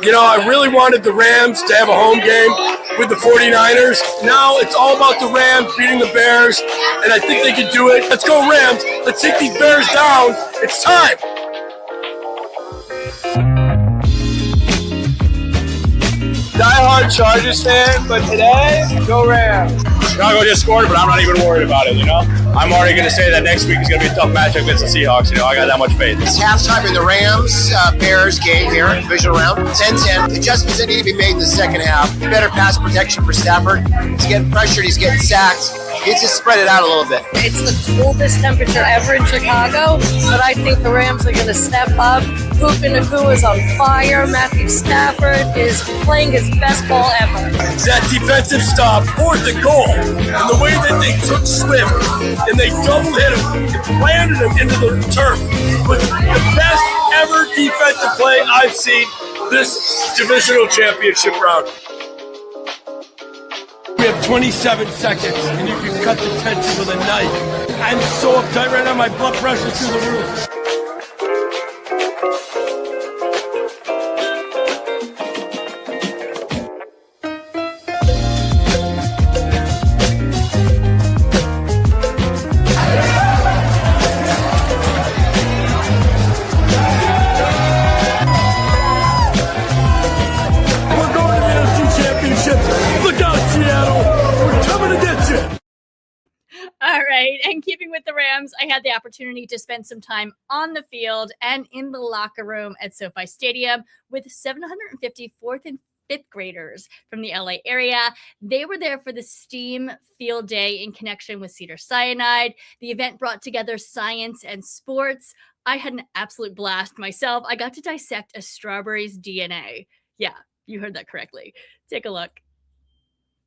I really wanted the Rams to have a home game with the 49ers. Now it's all about the Rams beating the Bears, and I think they can do it. Let's go Rams. Let's take these Bears down. It's time. Die-hard Chargers fan, but today, go Rams. Chicago just scored, but I'm not even worried about it, I'm already going to say that next week is going to be a tough matchup against the Seahawks. I got that much faith. It's halftime in the Rams-Bears game here, divisional round. 10-10. Adjustments that need to be made in the second half. Better pass protection for Stafford. He's getting pressured. He's getting sacked. He's just spread it out a little bit. It's the coldest temperature ever in Chicago, but I think the Rams are going to step up. Puka Nacua is on fire. Matthew Stafford is playing his best ball ever. That defensive stop, 4th and goal, and the way that they took Swift and they double hit him and planted him into the turf was the best ever defensive play I've seen this divisional championship round. We have 27 seconds, and you can cut the tension with a knife. I'm so uptight right now, my blood pressure's through the roof. And keeping with the Rams, I had the opportunity to spend some time on the field and in the locker room at SoFi Stadium with 750 4th and 5th graders from the LA area. They were there for the STEAM field day in connection with Cedars-Sinai. The event brought together science and sports. I had an absolute blast myself. I got to dissect a strawberry's DNA. Yeah, you heard that correctly. Take a look.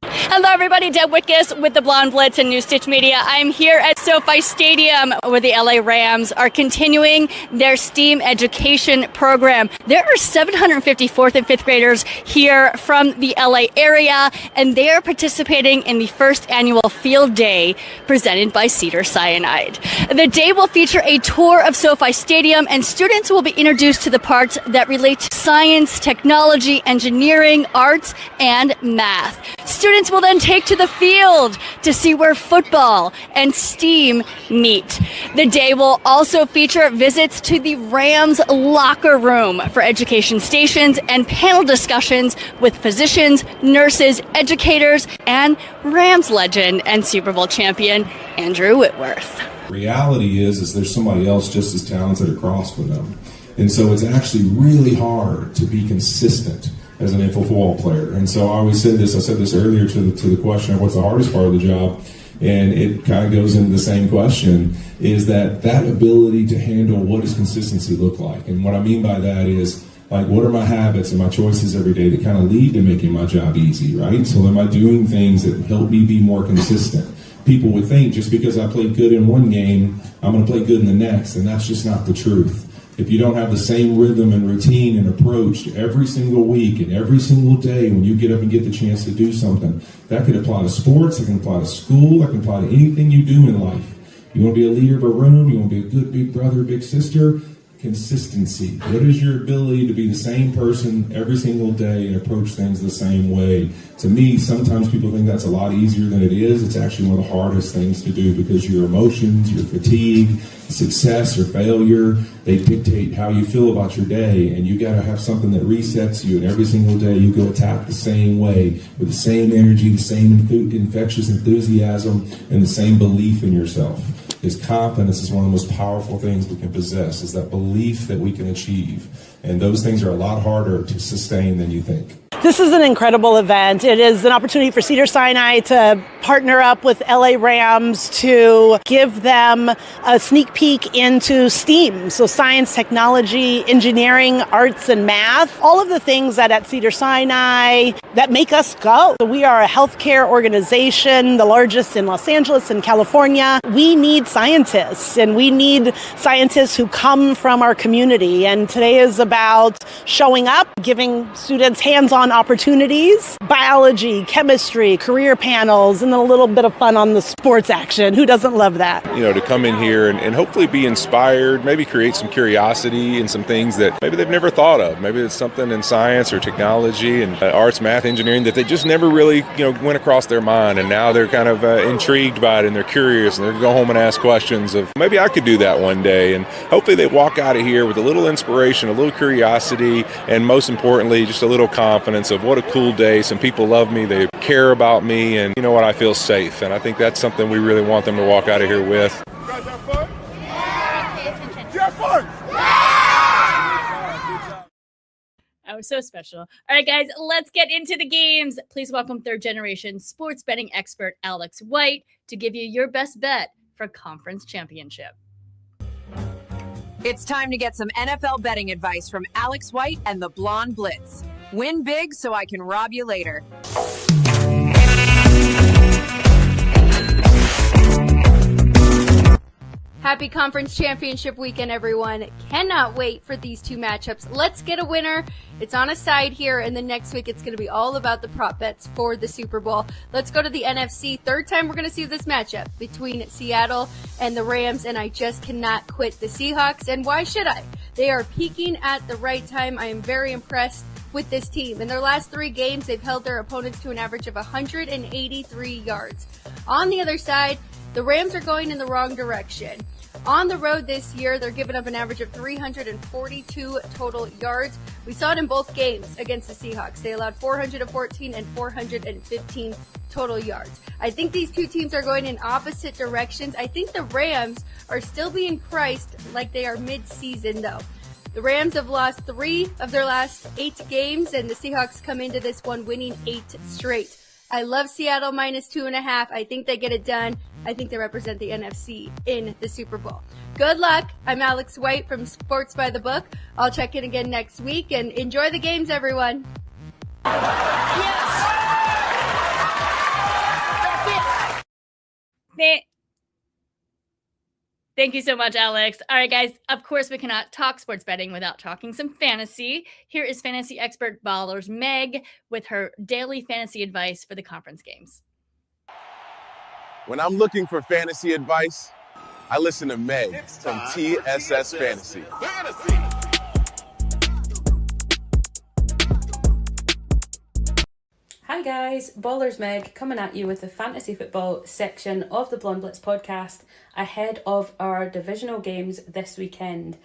Hello, everybody. Deb Whitcas with the Blonde Blitz and New Stitch Media. I'm here at SoFi Stadium where the LA Rams are continuing their STEAM education program. There are 750 4th and 5th graders here from the LA area, and they are participating in the first annual field day presented by Cedars-Sinai. The day will feature a tour of SoFi Stadium, and students will be introduced to the parts that relate to science, technology, engineering, arts, and math. students will then take to the field to see where football and STEAM meet. The day will also feature visits to the Rams locker room for education stations and panel discussions with physicians, nurses, educators, and Rams legend and Super Bowl champion Andrew Whitworth. Reality is there's somebody else just as talented across from them. And so it's actually really hard to be consistent as an NFL football player. And so I always said this, I said this earlier to the question of what's the hardest part of the job, and it kind of goes into the same question, is that ability to handle what does consistency look like. And what I mean by that is, like, what are my habits and my choices every day that kind of lead to making my job easy, right? So am I doing things that help me be more consistent? People would think just because I played good in one game, I'm going to play good in the next, and that's just not the truth. If you don't have the same rhythm and routine and approach every single week and every single day when you get up and get the chance to do something, that can apply to sports, it can apply to school, it can apply to anything you do in life. You want to be a leader of a room, you want to be a good big brother, big sister, consistency. What is your ability to be the same person every single day and approach things the same way? To me, sometimes people think that's a lot easier than it is. It's actually one of the hardest things to do because your emotions, your fatigue, success or failure, they dictate how you feel about your day, and you got to have something that resets you, and every single day you go attack the same way with the same energy, the same infectious enthusiasm, and the same belief in yourself. Is confidence is one of the most powerful things we can possess, is that belief that we can achieve. And those things are a lot harder to sustain than you think. This is an incredible event. It is an opportunity for Cedars-Sinai to partner up with LA Rams to give them a sneak peek into STEAM, so science, technology, engineering, arts, and math, all of the things that at Cedars-Sinai that make us go. So we are a healthcare organization, the largest in Los Angeles and California. We need scientists, and we need scientists who come from our community. And today is about showing up, giving students hands-on opportunities, biology, chemistry, career panels, and then a little bit of fun on the sports action. Who doesn't love that? You know, to come in here and hopefully be inspired, maybe create some curiosity and some things that maybe they've never thought of. Maybe it's something in science or technology and arts, math, engineering that they just never really, went across their mind. And now they're kind of intrigued by it, and they're curious, and they're go home and ask questions of maybe I could do that one day. And hopefully they walk out of here with a little inspiration, a little curiosity, and most importantly, just a little confidence of what a cool day. Some people love me, they care about me, and you know what, I feel safe. And I think that's something we really want them to walk out of here with. You guys have fun? Yeah! You have fun? Oh, so special. All right, guys, let's get into the games. Please welcome third-generation sports betting expert Alex White to give you your best bet for conference championship. It's time to get some NFL betting advice from Alex White and the Blonde Blitz. Win big so I can rob you later. Happy conference championship weekend, everyone. Cannot wait for these two matchups. Let's get a winner. It's on a side here, and then next week it's going to be all about the prop bets for the Super Bowl. Let's go to the NFC. Third time we're going to see this matchup between Seattle and the Rams, and I just cannot quit the Seahawks. And why should I? They are peaking at the right time. I am very impressed with this team. In their last 3 games, they've held their opponents to an average of 183 yards. On the other side, the Rams are going in the wrong direction. On the road this year, they're giving up an average of 342 total yards. We saw it in both games against the Seahawks. They allowed 414 and 415 total yards. I think these two teams are going in opposite directions. I think the Rams are still being priced like they are mid-season, though. The Rams have lost 3 of their last 8 games, and the Seahawks come into this one winning 8 straight. I love Seattle minus 2.5. I think they get it done. I think they represent the NFC in the Super Bowl. Good luck. I'm Alex White from Sports by the Book. I'll check in again next week, and enjoy the games, everyone. Thank you so much, Alex. All right, guys. Of course, we cannot talk sports betting without talking some fantasy. Here is fantasy expert Ballers Meg with her daily fantasy advice for the conference games. When I'm looking for fantasy advice, I listen to Meg from TSS Fantasy. Hi Hi guys, Ballers Meg coming at you with the fantasy football section of the Blonde Blitz podcast ahead of our divisional games this weekend.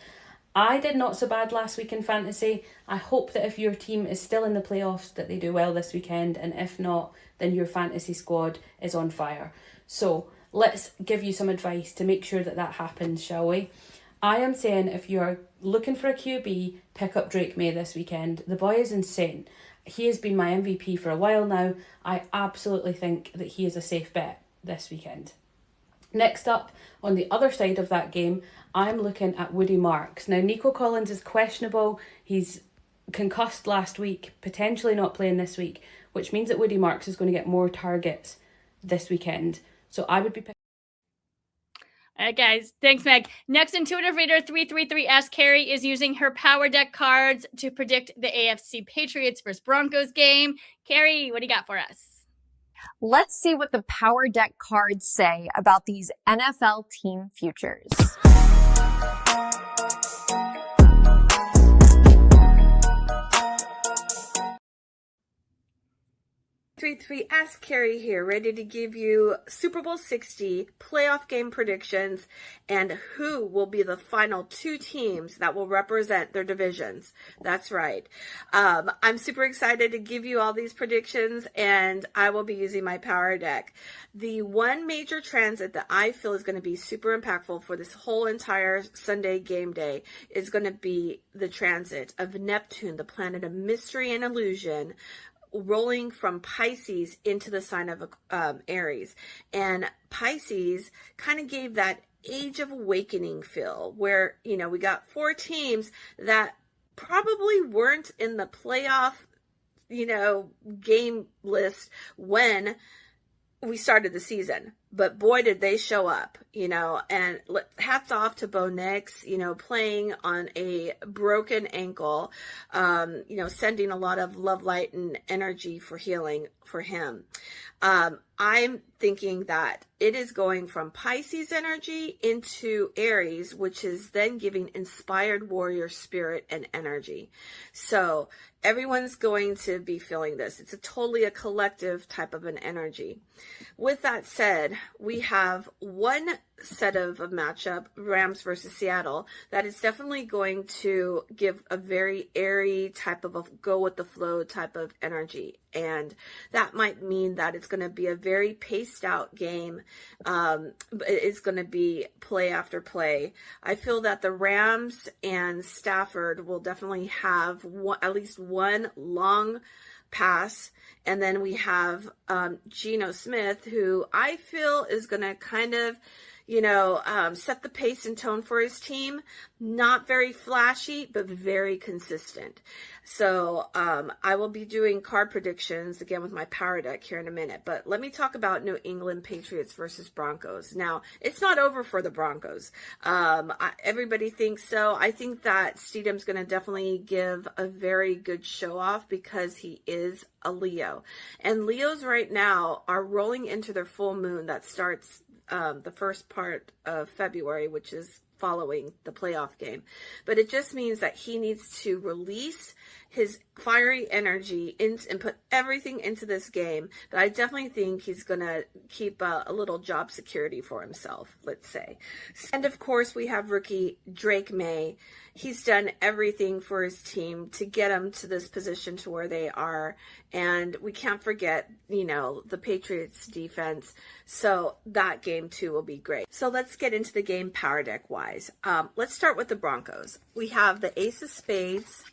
I did not so bad last week in fantasy. I hope that if your team is still in the playoffs that they do well this weekend, and if not, then your fantasy squad is on fire. So let's give you some advice to make sure that happens, shall we? I am saying if you are looking for a QB, pick up Drake May this weekend. The boy is insane. He has been my MVP for a while now. I absolutely think that he is a safe bet this weekend. Next up, on the other side of that game, I'm looking at Woody Marks. Now, Nico Collins is questionable. He's concussed last week, potentially not playing this week, which means that Woody Marks is going to get more targets this weekend. So I would be picking. All right, guys. Thanks, Meg. Next, Intuitive Reader 333S Carrie is using her Power Deck cards to predict the AFC Patriots vs. Broncos game. Carrie, what do you got for us? Let's see what the Power Deck cards say about these NFL team futures. S Carrie here, ready to give you Super Bowl 60 playoff game predictions and who will be the final two teams that will represent their divisions. That's right. I'm super excited to give you all these predictions, and I will be using my Power Deck. The one major transit that I feel is going to be super impactful for this whole entire Sunday game day is going to be the transit of Neptune, the planet of mystery and illusion, rolling from Pisces into the sign of Aries. And Pisces kind of gave that age of awakening feel where, we got four teams that probably weren't in the playoff, game list when we started the season. But boy, did they show up, and hats off to Bo Nix, playing on a broken ankle, sending a lot of love, light, and energy for healing for him. I'm thinking that it is going from Pisces energy into Aries, which is then giving inspired warrior spirit and energy. So everyone's going to be feeling this. It's totally a collective type of an energy. With that said, we have one set of a matchup, Rams versus Seattle, that is definitely going to give a very airy type of a go with the flow type of energy. And that might mean that it's going to be a very paced out game. It's going to be play after play. I feel that the Rams and Stafford will definitely have at least one long pass. And then we have Geno Smith, who I feel is going to kind of, set the pace and tone for his team. Not very flashy, but very consistent. So I will be doing card predictions again with my Power Deck here in a minute. But let me talk about New England Patriots versus Broncos. Now, it's not over for the Broncos. Everybody thinks so. I think that Steedham's going to definitely give a very good show off because he is a Leo. And Leos right now are rolling into their full moon that starts the first part of February, which is following the playoff game. But it just means that he needs to release his fiery energy and put everything into this game. But I definitely think he's going to keep a little job security for himself, let's say. And of course, we have rookie Drake May. He's done everything for his team to get them to this position to where they are. And we can't forget, the Patriots defense. So that game too will be great. So let's get into the game Power Deck wise. Let's start with the Broncos. We have the Ace of Spades,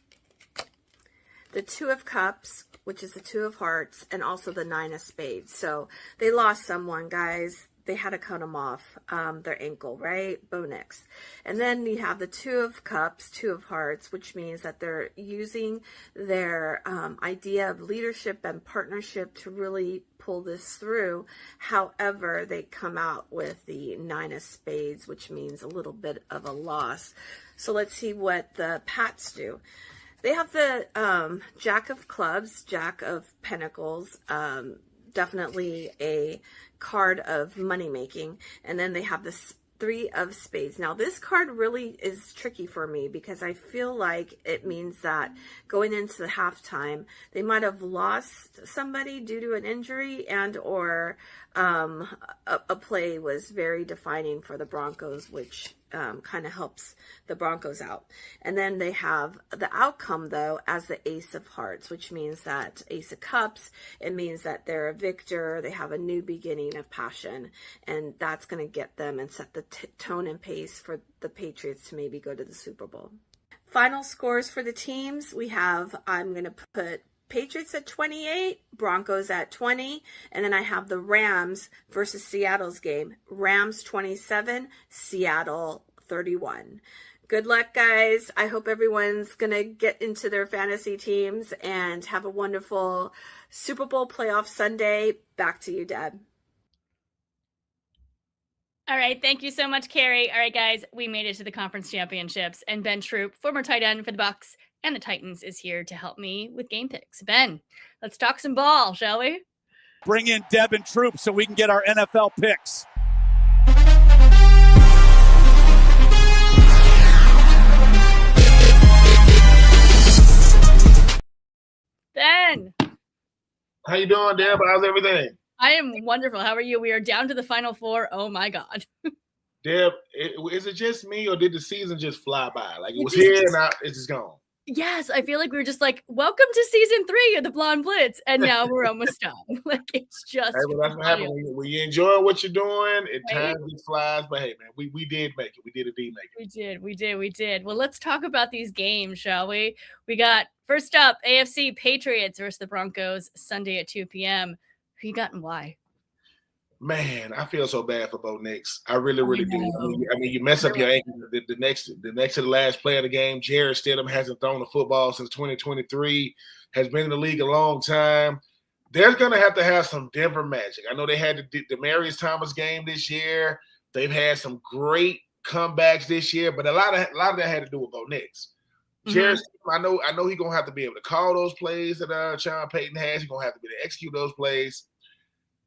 the Two of Cups, which is the Two of Hearts, and also the Nine of Spades. So they lost someone, guys. They had to cut them off, their ankle, right? Bo Nix. And then you have the Two of Cups, Two of Hearts, which means that they're using their idea of leadership and partnership to really pull this through. However, they come out with the Nine of Spades, which means a little bit of a loss. So let's see what the Pats do. They have the Jack of Clubs, Jack of Pentacles, definitely a card of money making. And then they have the 3 of spades. Now, this card really is tricky for me because I feel like it means that going into the halftime, they might have lost somebody due to an injury and or a play was very defining for the Broncos, which kind of helps the Broncos out. And then they have the outcome, though, as the Ace of Hearts, which means that Ace of Cups, it means that they're a victor, they have a new beginning of passion, and that's going to get them and set the tone and pace for the Patriots to maybe go to the Super Bowl. Final scores for the teams, we have, I'm going to put Patriots at 28, Broncos at 20, and then I have the Rams versus Seattle's game. Rams 27, Seattle 31. Good luck, guys. I hope everyone's going to get into their fantasy teams and have a wonderful Super Bowl playoff Sunday. Back to you, Deb. All right. Thank you so much, Carrie. All right, guys, we made it to the conference championships, and Ben Troop, former tight end for the Bucs and the Titans, is here to help me with game picks. Ben, let's talk some ball, shall we? Bring in Deb and Troop so we can get our NFL picks. Ben! How you doing, Deb? How's everything? I am wonderful. How are you? We are down to the final 4. Oh, my God. Deb, is it just me or did the season just fly by? Like it was here and now it's just gone. Yes, I feel like we were just like, welcome to season 3 of the Blonde Blitz, and now we're almost done. Like it's just. Hey, well, that's what happens when you enjoy what you're doing. Time just flies, but hey, man, we did make it. We did indeed make it. We did. Well, let's talk about these games, shall we? We got first up AFC Patriots versus the Broncos Sunday at 2 p.m. Who you got and why? Man, I feel so bad for Bo Nix. I really do. I mean, you mess up your ankle. The next to the last play of the game, Jarrett Stidham hasn't thrown the football since 2023, has been in the league a long time. They're going to have some Denver magic. I know they had the Demaryius Thomas game this year. They've had some great comebacks this year, but a lot of that had to do with Bo Nix. Jarrett Stidham, I know he's going to have to be able to call those plays that Sean Payton has. He's going to have to be able to execute those plays.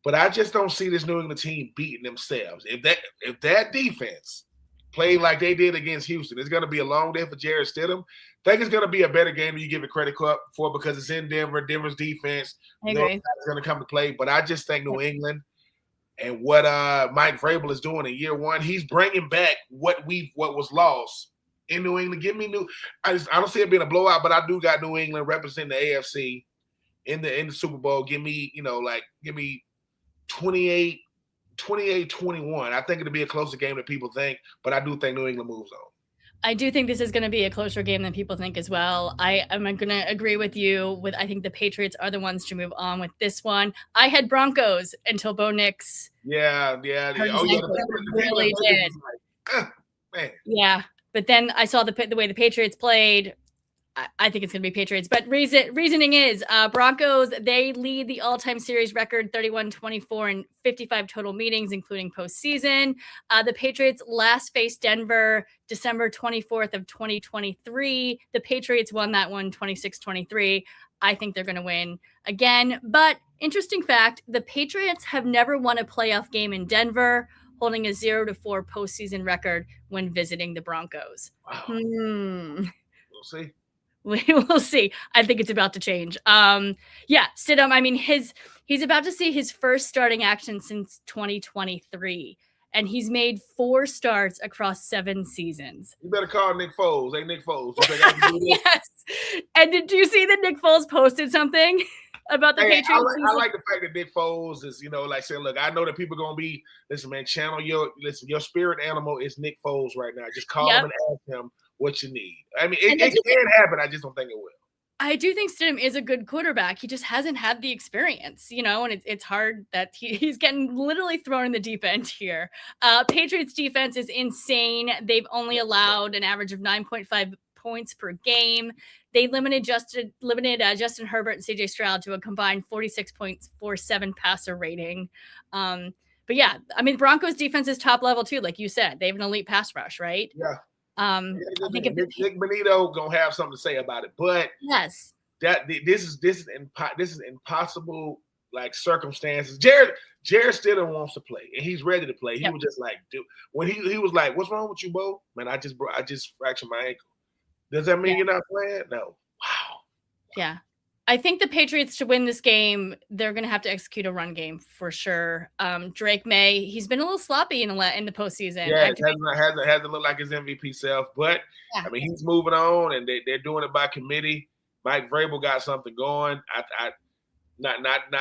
But I just don't see this New England team beating themselves. If that defense played like they did against Houston, it's going to be a long day for Jarrett Stidham. I think it's going to be a better game than you give it credit for because it's in Denver. Denver's defense is going to come to play. But I just think New England and what Mike Vrabel is doing in year one, he's bringing back what was lost in New England. Give me I don't see it being a blowout, but I do got New England representing the AFC in the Super Bowl. Give me 28-21. I think it'll be a closer game than people think, but I do think New England moves on. I do think this is going to be a closer game than people think as well. I am going to agree with you. I think the Patriots are the ones to move on with this one. I had Broncos until Bo Nix. Yeah. Really did. Man. Yeah, but then I saw the way the Patriots played. I think it's going to be Patriots. But reasoning is Broncos, they lead the all-time series record 31-24 in 55 total meetings, including postseason. The Patriots last faced Denver December 24th of 2023. The Patriots won that one 26-23. I think they're going to win again. But interesting fact, the Patriots have never won a playoff game in Denver, holding a 0-4 postseason record when visiting the Broncos. Wow. We'll see. We will see. I think it's about to change. Stidham, I mean, he's about to see his first starting action since 2023, and he's made 4 starts across 7 seasons. You better call Nick Foles. Hey, Nick Foles. Yes. And did you see that Nick Foles posted something about the Patriots? I like the fact that Nick Foles is, saying, look, I know that people are going to be, listen, man, your spirit animal is Nick Foles right now. Just call him and ask him what you need. I mean, it can happen. I just don't think it will. I do think Stidham is a good quarterback. He just hasn't had the experience, and it's hard that he's getting literally thrown in the deep end here. Patriots defense is insane. They've only allowed an average of 9.5 points per game. They limited Justin Herbert and CJ Stroud to a combined 46.47 passer rating. But yeah, I mean, Broncos defense is top level too. Like you said, they have an elite pass rush, right? Yeah. I think Nick Benito gonna have something to say about it, but yes, that this is impossible circumstances. Jared Stidham wants to play, and he's ready to play. He was just like, dude, when he was like, "What's wrong with you, Bo? Man, I just fractured my ankle." Does that mean you're not playing? No. Wow. Yeah. I think the Patriots, to win this game, they're going to have to execute a run game for sure. Drake May, he's been a little sloppy in the postseason. Yeah, it hasn't looked like his MVP self, but I mean, he's moving on, and they're doing it by committee. Mike Vrabel got something going. Not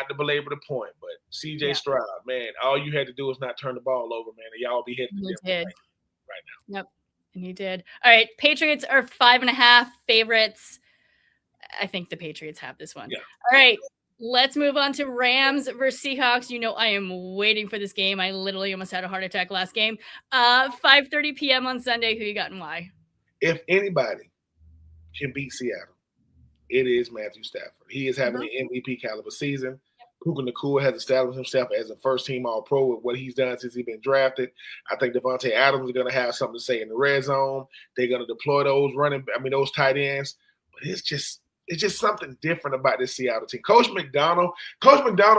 to belabor the point, but CJ Stroud, man, all you had to do was not turn the ball over, man, and y'all be hitting the did right now. Yep, and you did. All right, Patriots are 5.5 favorites. I think the Patriots have this one. Yeah. All right, let's move on to Rams versus Seahawks. You know, I am waiting for this game. I literally almost had a heart attack last game. 5:30 p.m. on Sunday. Who you got and why? If anybody can beat Seattle, it is Matthew Stafford. He is having an MVP caliber season. Puka Nacua has established himself as a first-team All-Pro with what he's done since he's been drafted. I think Devontae Adams is going to have something to say in the red zone. They're going to deploy those tight ends. But it's just something different about this Seattle team. Coach McDonald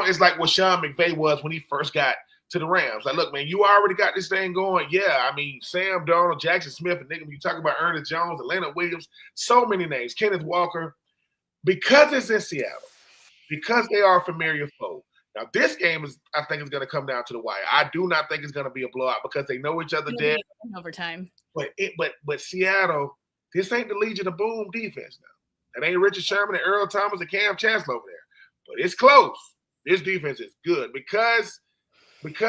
is like what Sean McVay was when he first got to the Rams. Like, look, man, you already got this thing going. Yeah, I mean, Sam Darnold, Jackson Smith, and you talk about Ernest Jones, Atlanta Williams, so many names, Kenneth Walker. Because it's in Seattle, because they are a familiar foe. Now, this game I think is going to come down to the wire. I do not think it's going to be a blowout because they know each other dead. Overtime. But Seattle, this ain't the Legion of Boom defense now. That ain't Richard Sherman and Earl Thomas and Cam Chancellor over there. But it's close. This defense is good because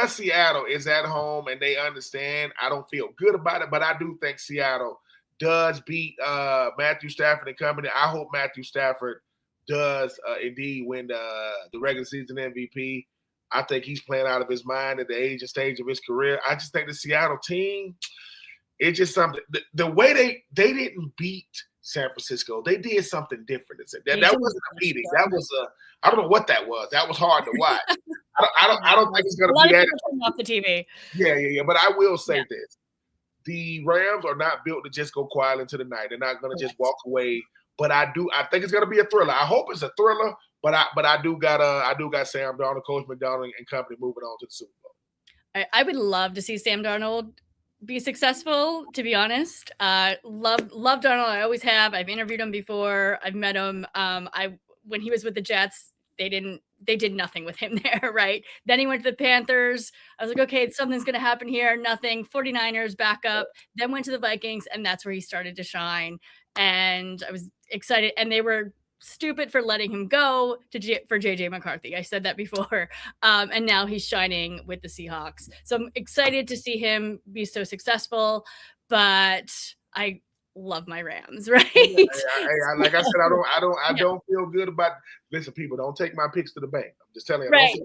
Seattle is at home and they understand. I don't feel good about it, but I do think Seattle does beat Matthew Stafford and company. I hope Matthew Stafford does indeed win the regular season MVP. I think he's playing out of his mind at the age and stage of his career. I just think the Seattle team, it's just something. The way they didn't beat San Francisco, they did something different. That wasn't a beating. That was I don't know what that was. That was hard to watch. I don't think it's going to be that. Off the TV. Yeah. But I will say this. The Rams are not built to just go quietly into the night. They're not going to just walk away. But I think it's going to be a thriller. I hope it's a thriller. But I do got Sam Darnold, Coach McDonald, and company moving on to the Super Bowl. I would love to see Sam Darnold be successful. To be honest, love Darnold. I always have. I've interviewed him before. I've met him. When he was with the Jets, they did nothing with him there, right? Then he went to the Panthers. I was like, okay, something's going to happen here. Nothing. 49ers back up. Then went to the Vikings, and that's where he started to shine. And I was excited. And they were stupid for letting him go for JJ McCarthy. I said that before. And now he's shining with the Seahawks. So I'm excited to see him be so successful. But I love my Rams, right? Like I said, I don't feel good about. Listen, people, don't take my picks to the bank. I'm just telling you. Right.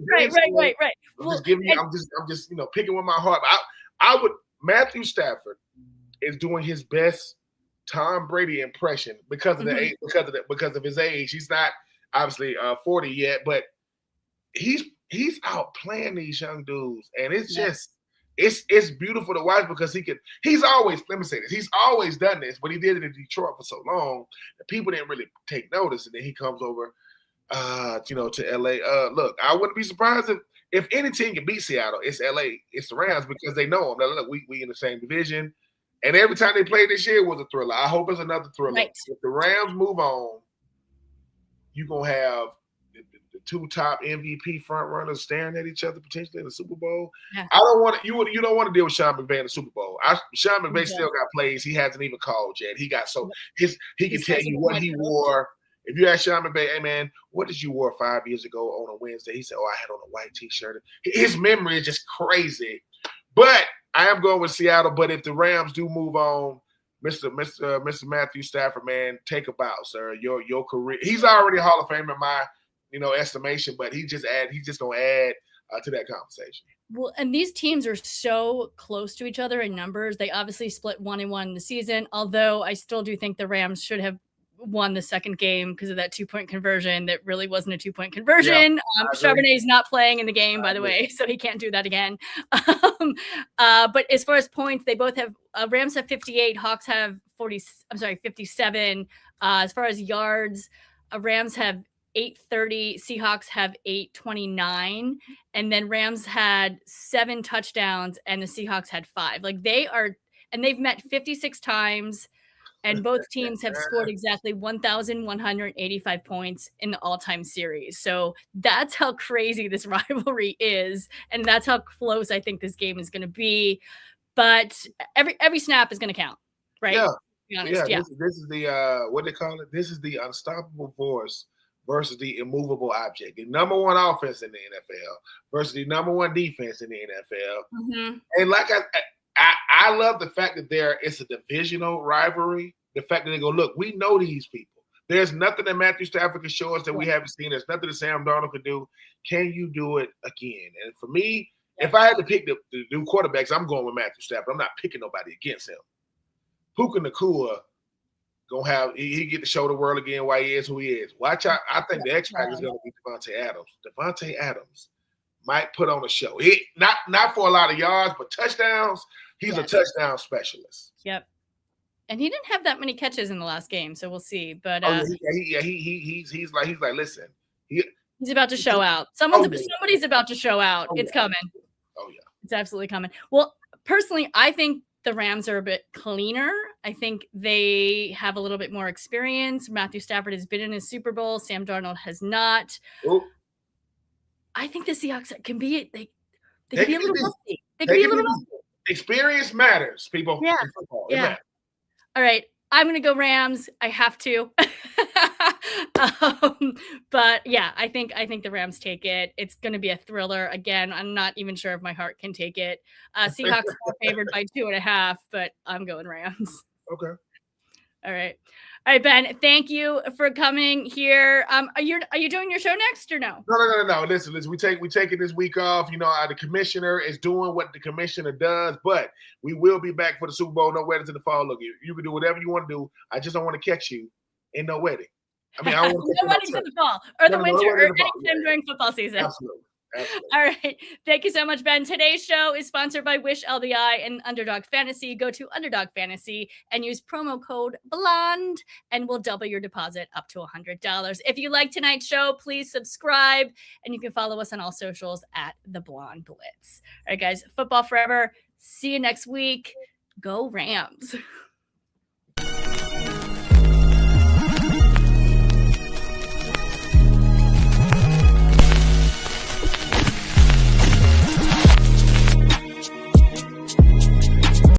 I'm just giving you. I'm just picking with my heart. I would. Matthew Stafford is doing his best Tom Brady impression because of the age, because of his age. He's not obviously 40 yet, but he's out playing these young dudes, and it's just. It's beautiful to watch because he's always, let me say this, he's always done this, but he did it in Detroit for so long that people didn't really take notice. And then he comes over, to LA. Look, I wouldn't be surprised if any team can beat Seattle, it's LA, it's the Rams because they know him. Now, look, we in the same division. And every time they played this year was a thriller. I hope it's another thriller. Right. If the Rams move on, you're going to have the two top MVP front runners staring at each other potentially in the Super Bowl. Yeah. I don't want you don't want to deal with Sean McVay in the Super Bowl. Sean McVay still got plays he hasn't even called yet. He got he can tell you what he wore. If you ask Sean McVay, hey man, what did you wear 5 years ago on a Wednesday? He said, I had on a white t-shirt. His memory is just crazy. But I am going with Seattle. But if the Rams do move on, Mr. Matthew Stafford, man, take a bow, sir. Your career. He's already a Hall of Famer in my estimation, but he's just gonna add to that conversation. Well, and these teams are so close to each other in numbers. They obviously split 1-1 in the season, although I still do think the Rams should have won the second game because of that 2-point conversion that really wasn't a 2-point conversion. Yeah, Charbonnet's not playing in the game, by the way, so he can't do that again. But as far as points, they both have Rams have 58, Hawks have 57. As far as yards, Rams have 830. Seahawks have 829. And then Rams had 7 touchdowns and the Seahawks had 5. Like they've met 56 times. And both teams have scored exactly 1,185 points in the all-time series. So that's how crazy this rivalry is. And that's how close I think this game is going to be. But every snap is going to count, right? Yeah. Be honest. This is the, what they call it? This is the unstoppable force versus the immovable object. The number one offense in the NFL versus the number one defense in the NFL. Mm-hmm. And like I love the fact that it's a divisional rivalry. The fact that they go, look, we know these people. There's nothing that Matthew Stafford can show us that we haven't seen. There's nothing that Sam Darnold can do. Can you do it again? And for me, if I had to pick the new quarterbacks, I'm going with Matthew Stafford. I'm not picking nobody against him. Puka Nacua gonna have he get to show the world again why he is who he is. Watch out. I think the X factor is gonna be Devontae Adams. Devontae Adams might put on a show. Not for a lot of yards, but touchdowns. He's a touchdown specialist. Yep. And he didn't have that many catches in the last game, so we'll see. But he's like, listen, he's about to show out. Somebody's about to show out. It's coming. Oh yeah, it's absolutely coming. Well, personally, I think the Rams are a bit cleaner. I think they have a little bit more experience. Matthew Stafford has been in a Super Bowl. Sam Darnold has not. Ooh. I think the Seahawks can be they can be a little rusty. Experience matters, people. Yeah. It matters. All right. I'm going to go Rams. I have to. But yeah, I think the Rams take it. It's going to be a thriller. Again, I'm not even sure if my heart can take it. Seahawks are favored by 2.5, but I'm going Rams. Okay. All right. All right, Ben, thank you for coming here. Are you doing your show next or no? No. Listen. We taking this week off. You know, the commissioner is doing what the commissioner does, but we will be back for the Super Bowl. No weddings in the fall. Look, you can do whatever you want to do. I just don't want to catch you in no wedding. I mean, I don't want to no weddings in the fall or the winter or anytime during football season. Absolutely. All right. Thank you so much, Ben. Today's show is sponsored by Wish LBI and Underdog Fantasy. Go to Underdog Fantasy and use promo code BLONDE and we'll double your deposit up to $100. If you like tonight's show, please subscribe and you can follow us on all socials at The Blonde Blitz. All right, guys. Football forever. See you next week. Go Rams.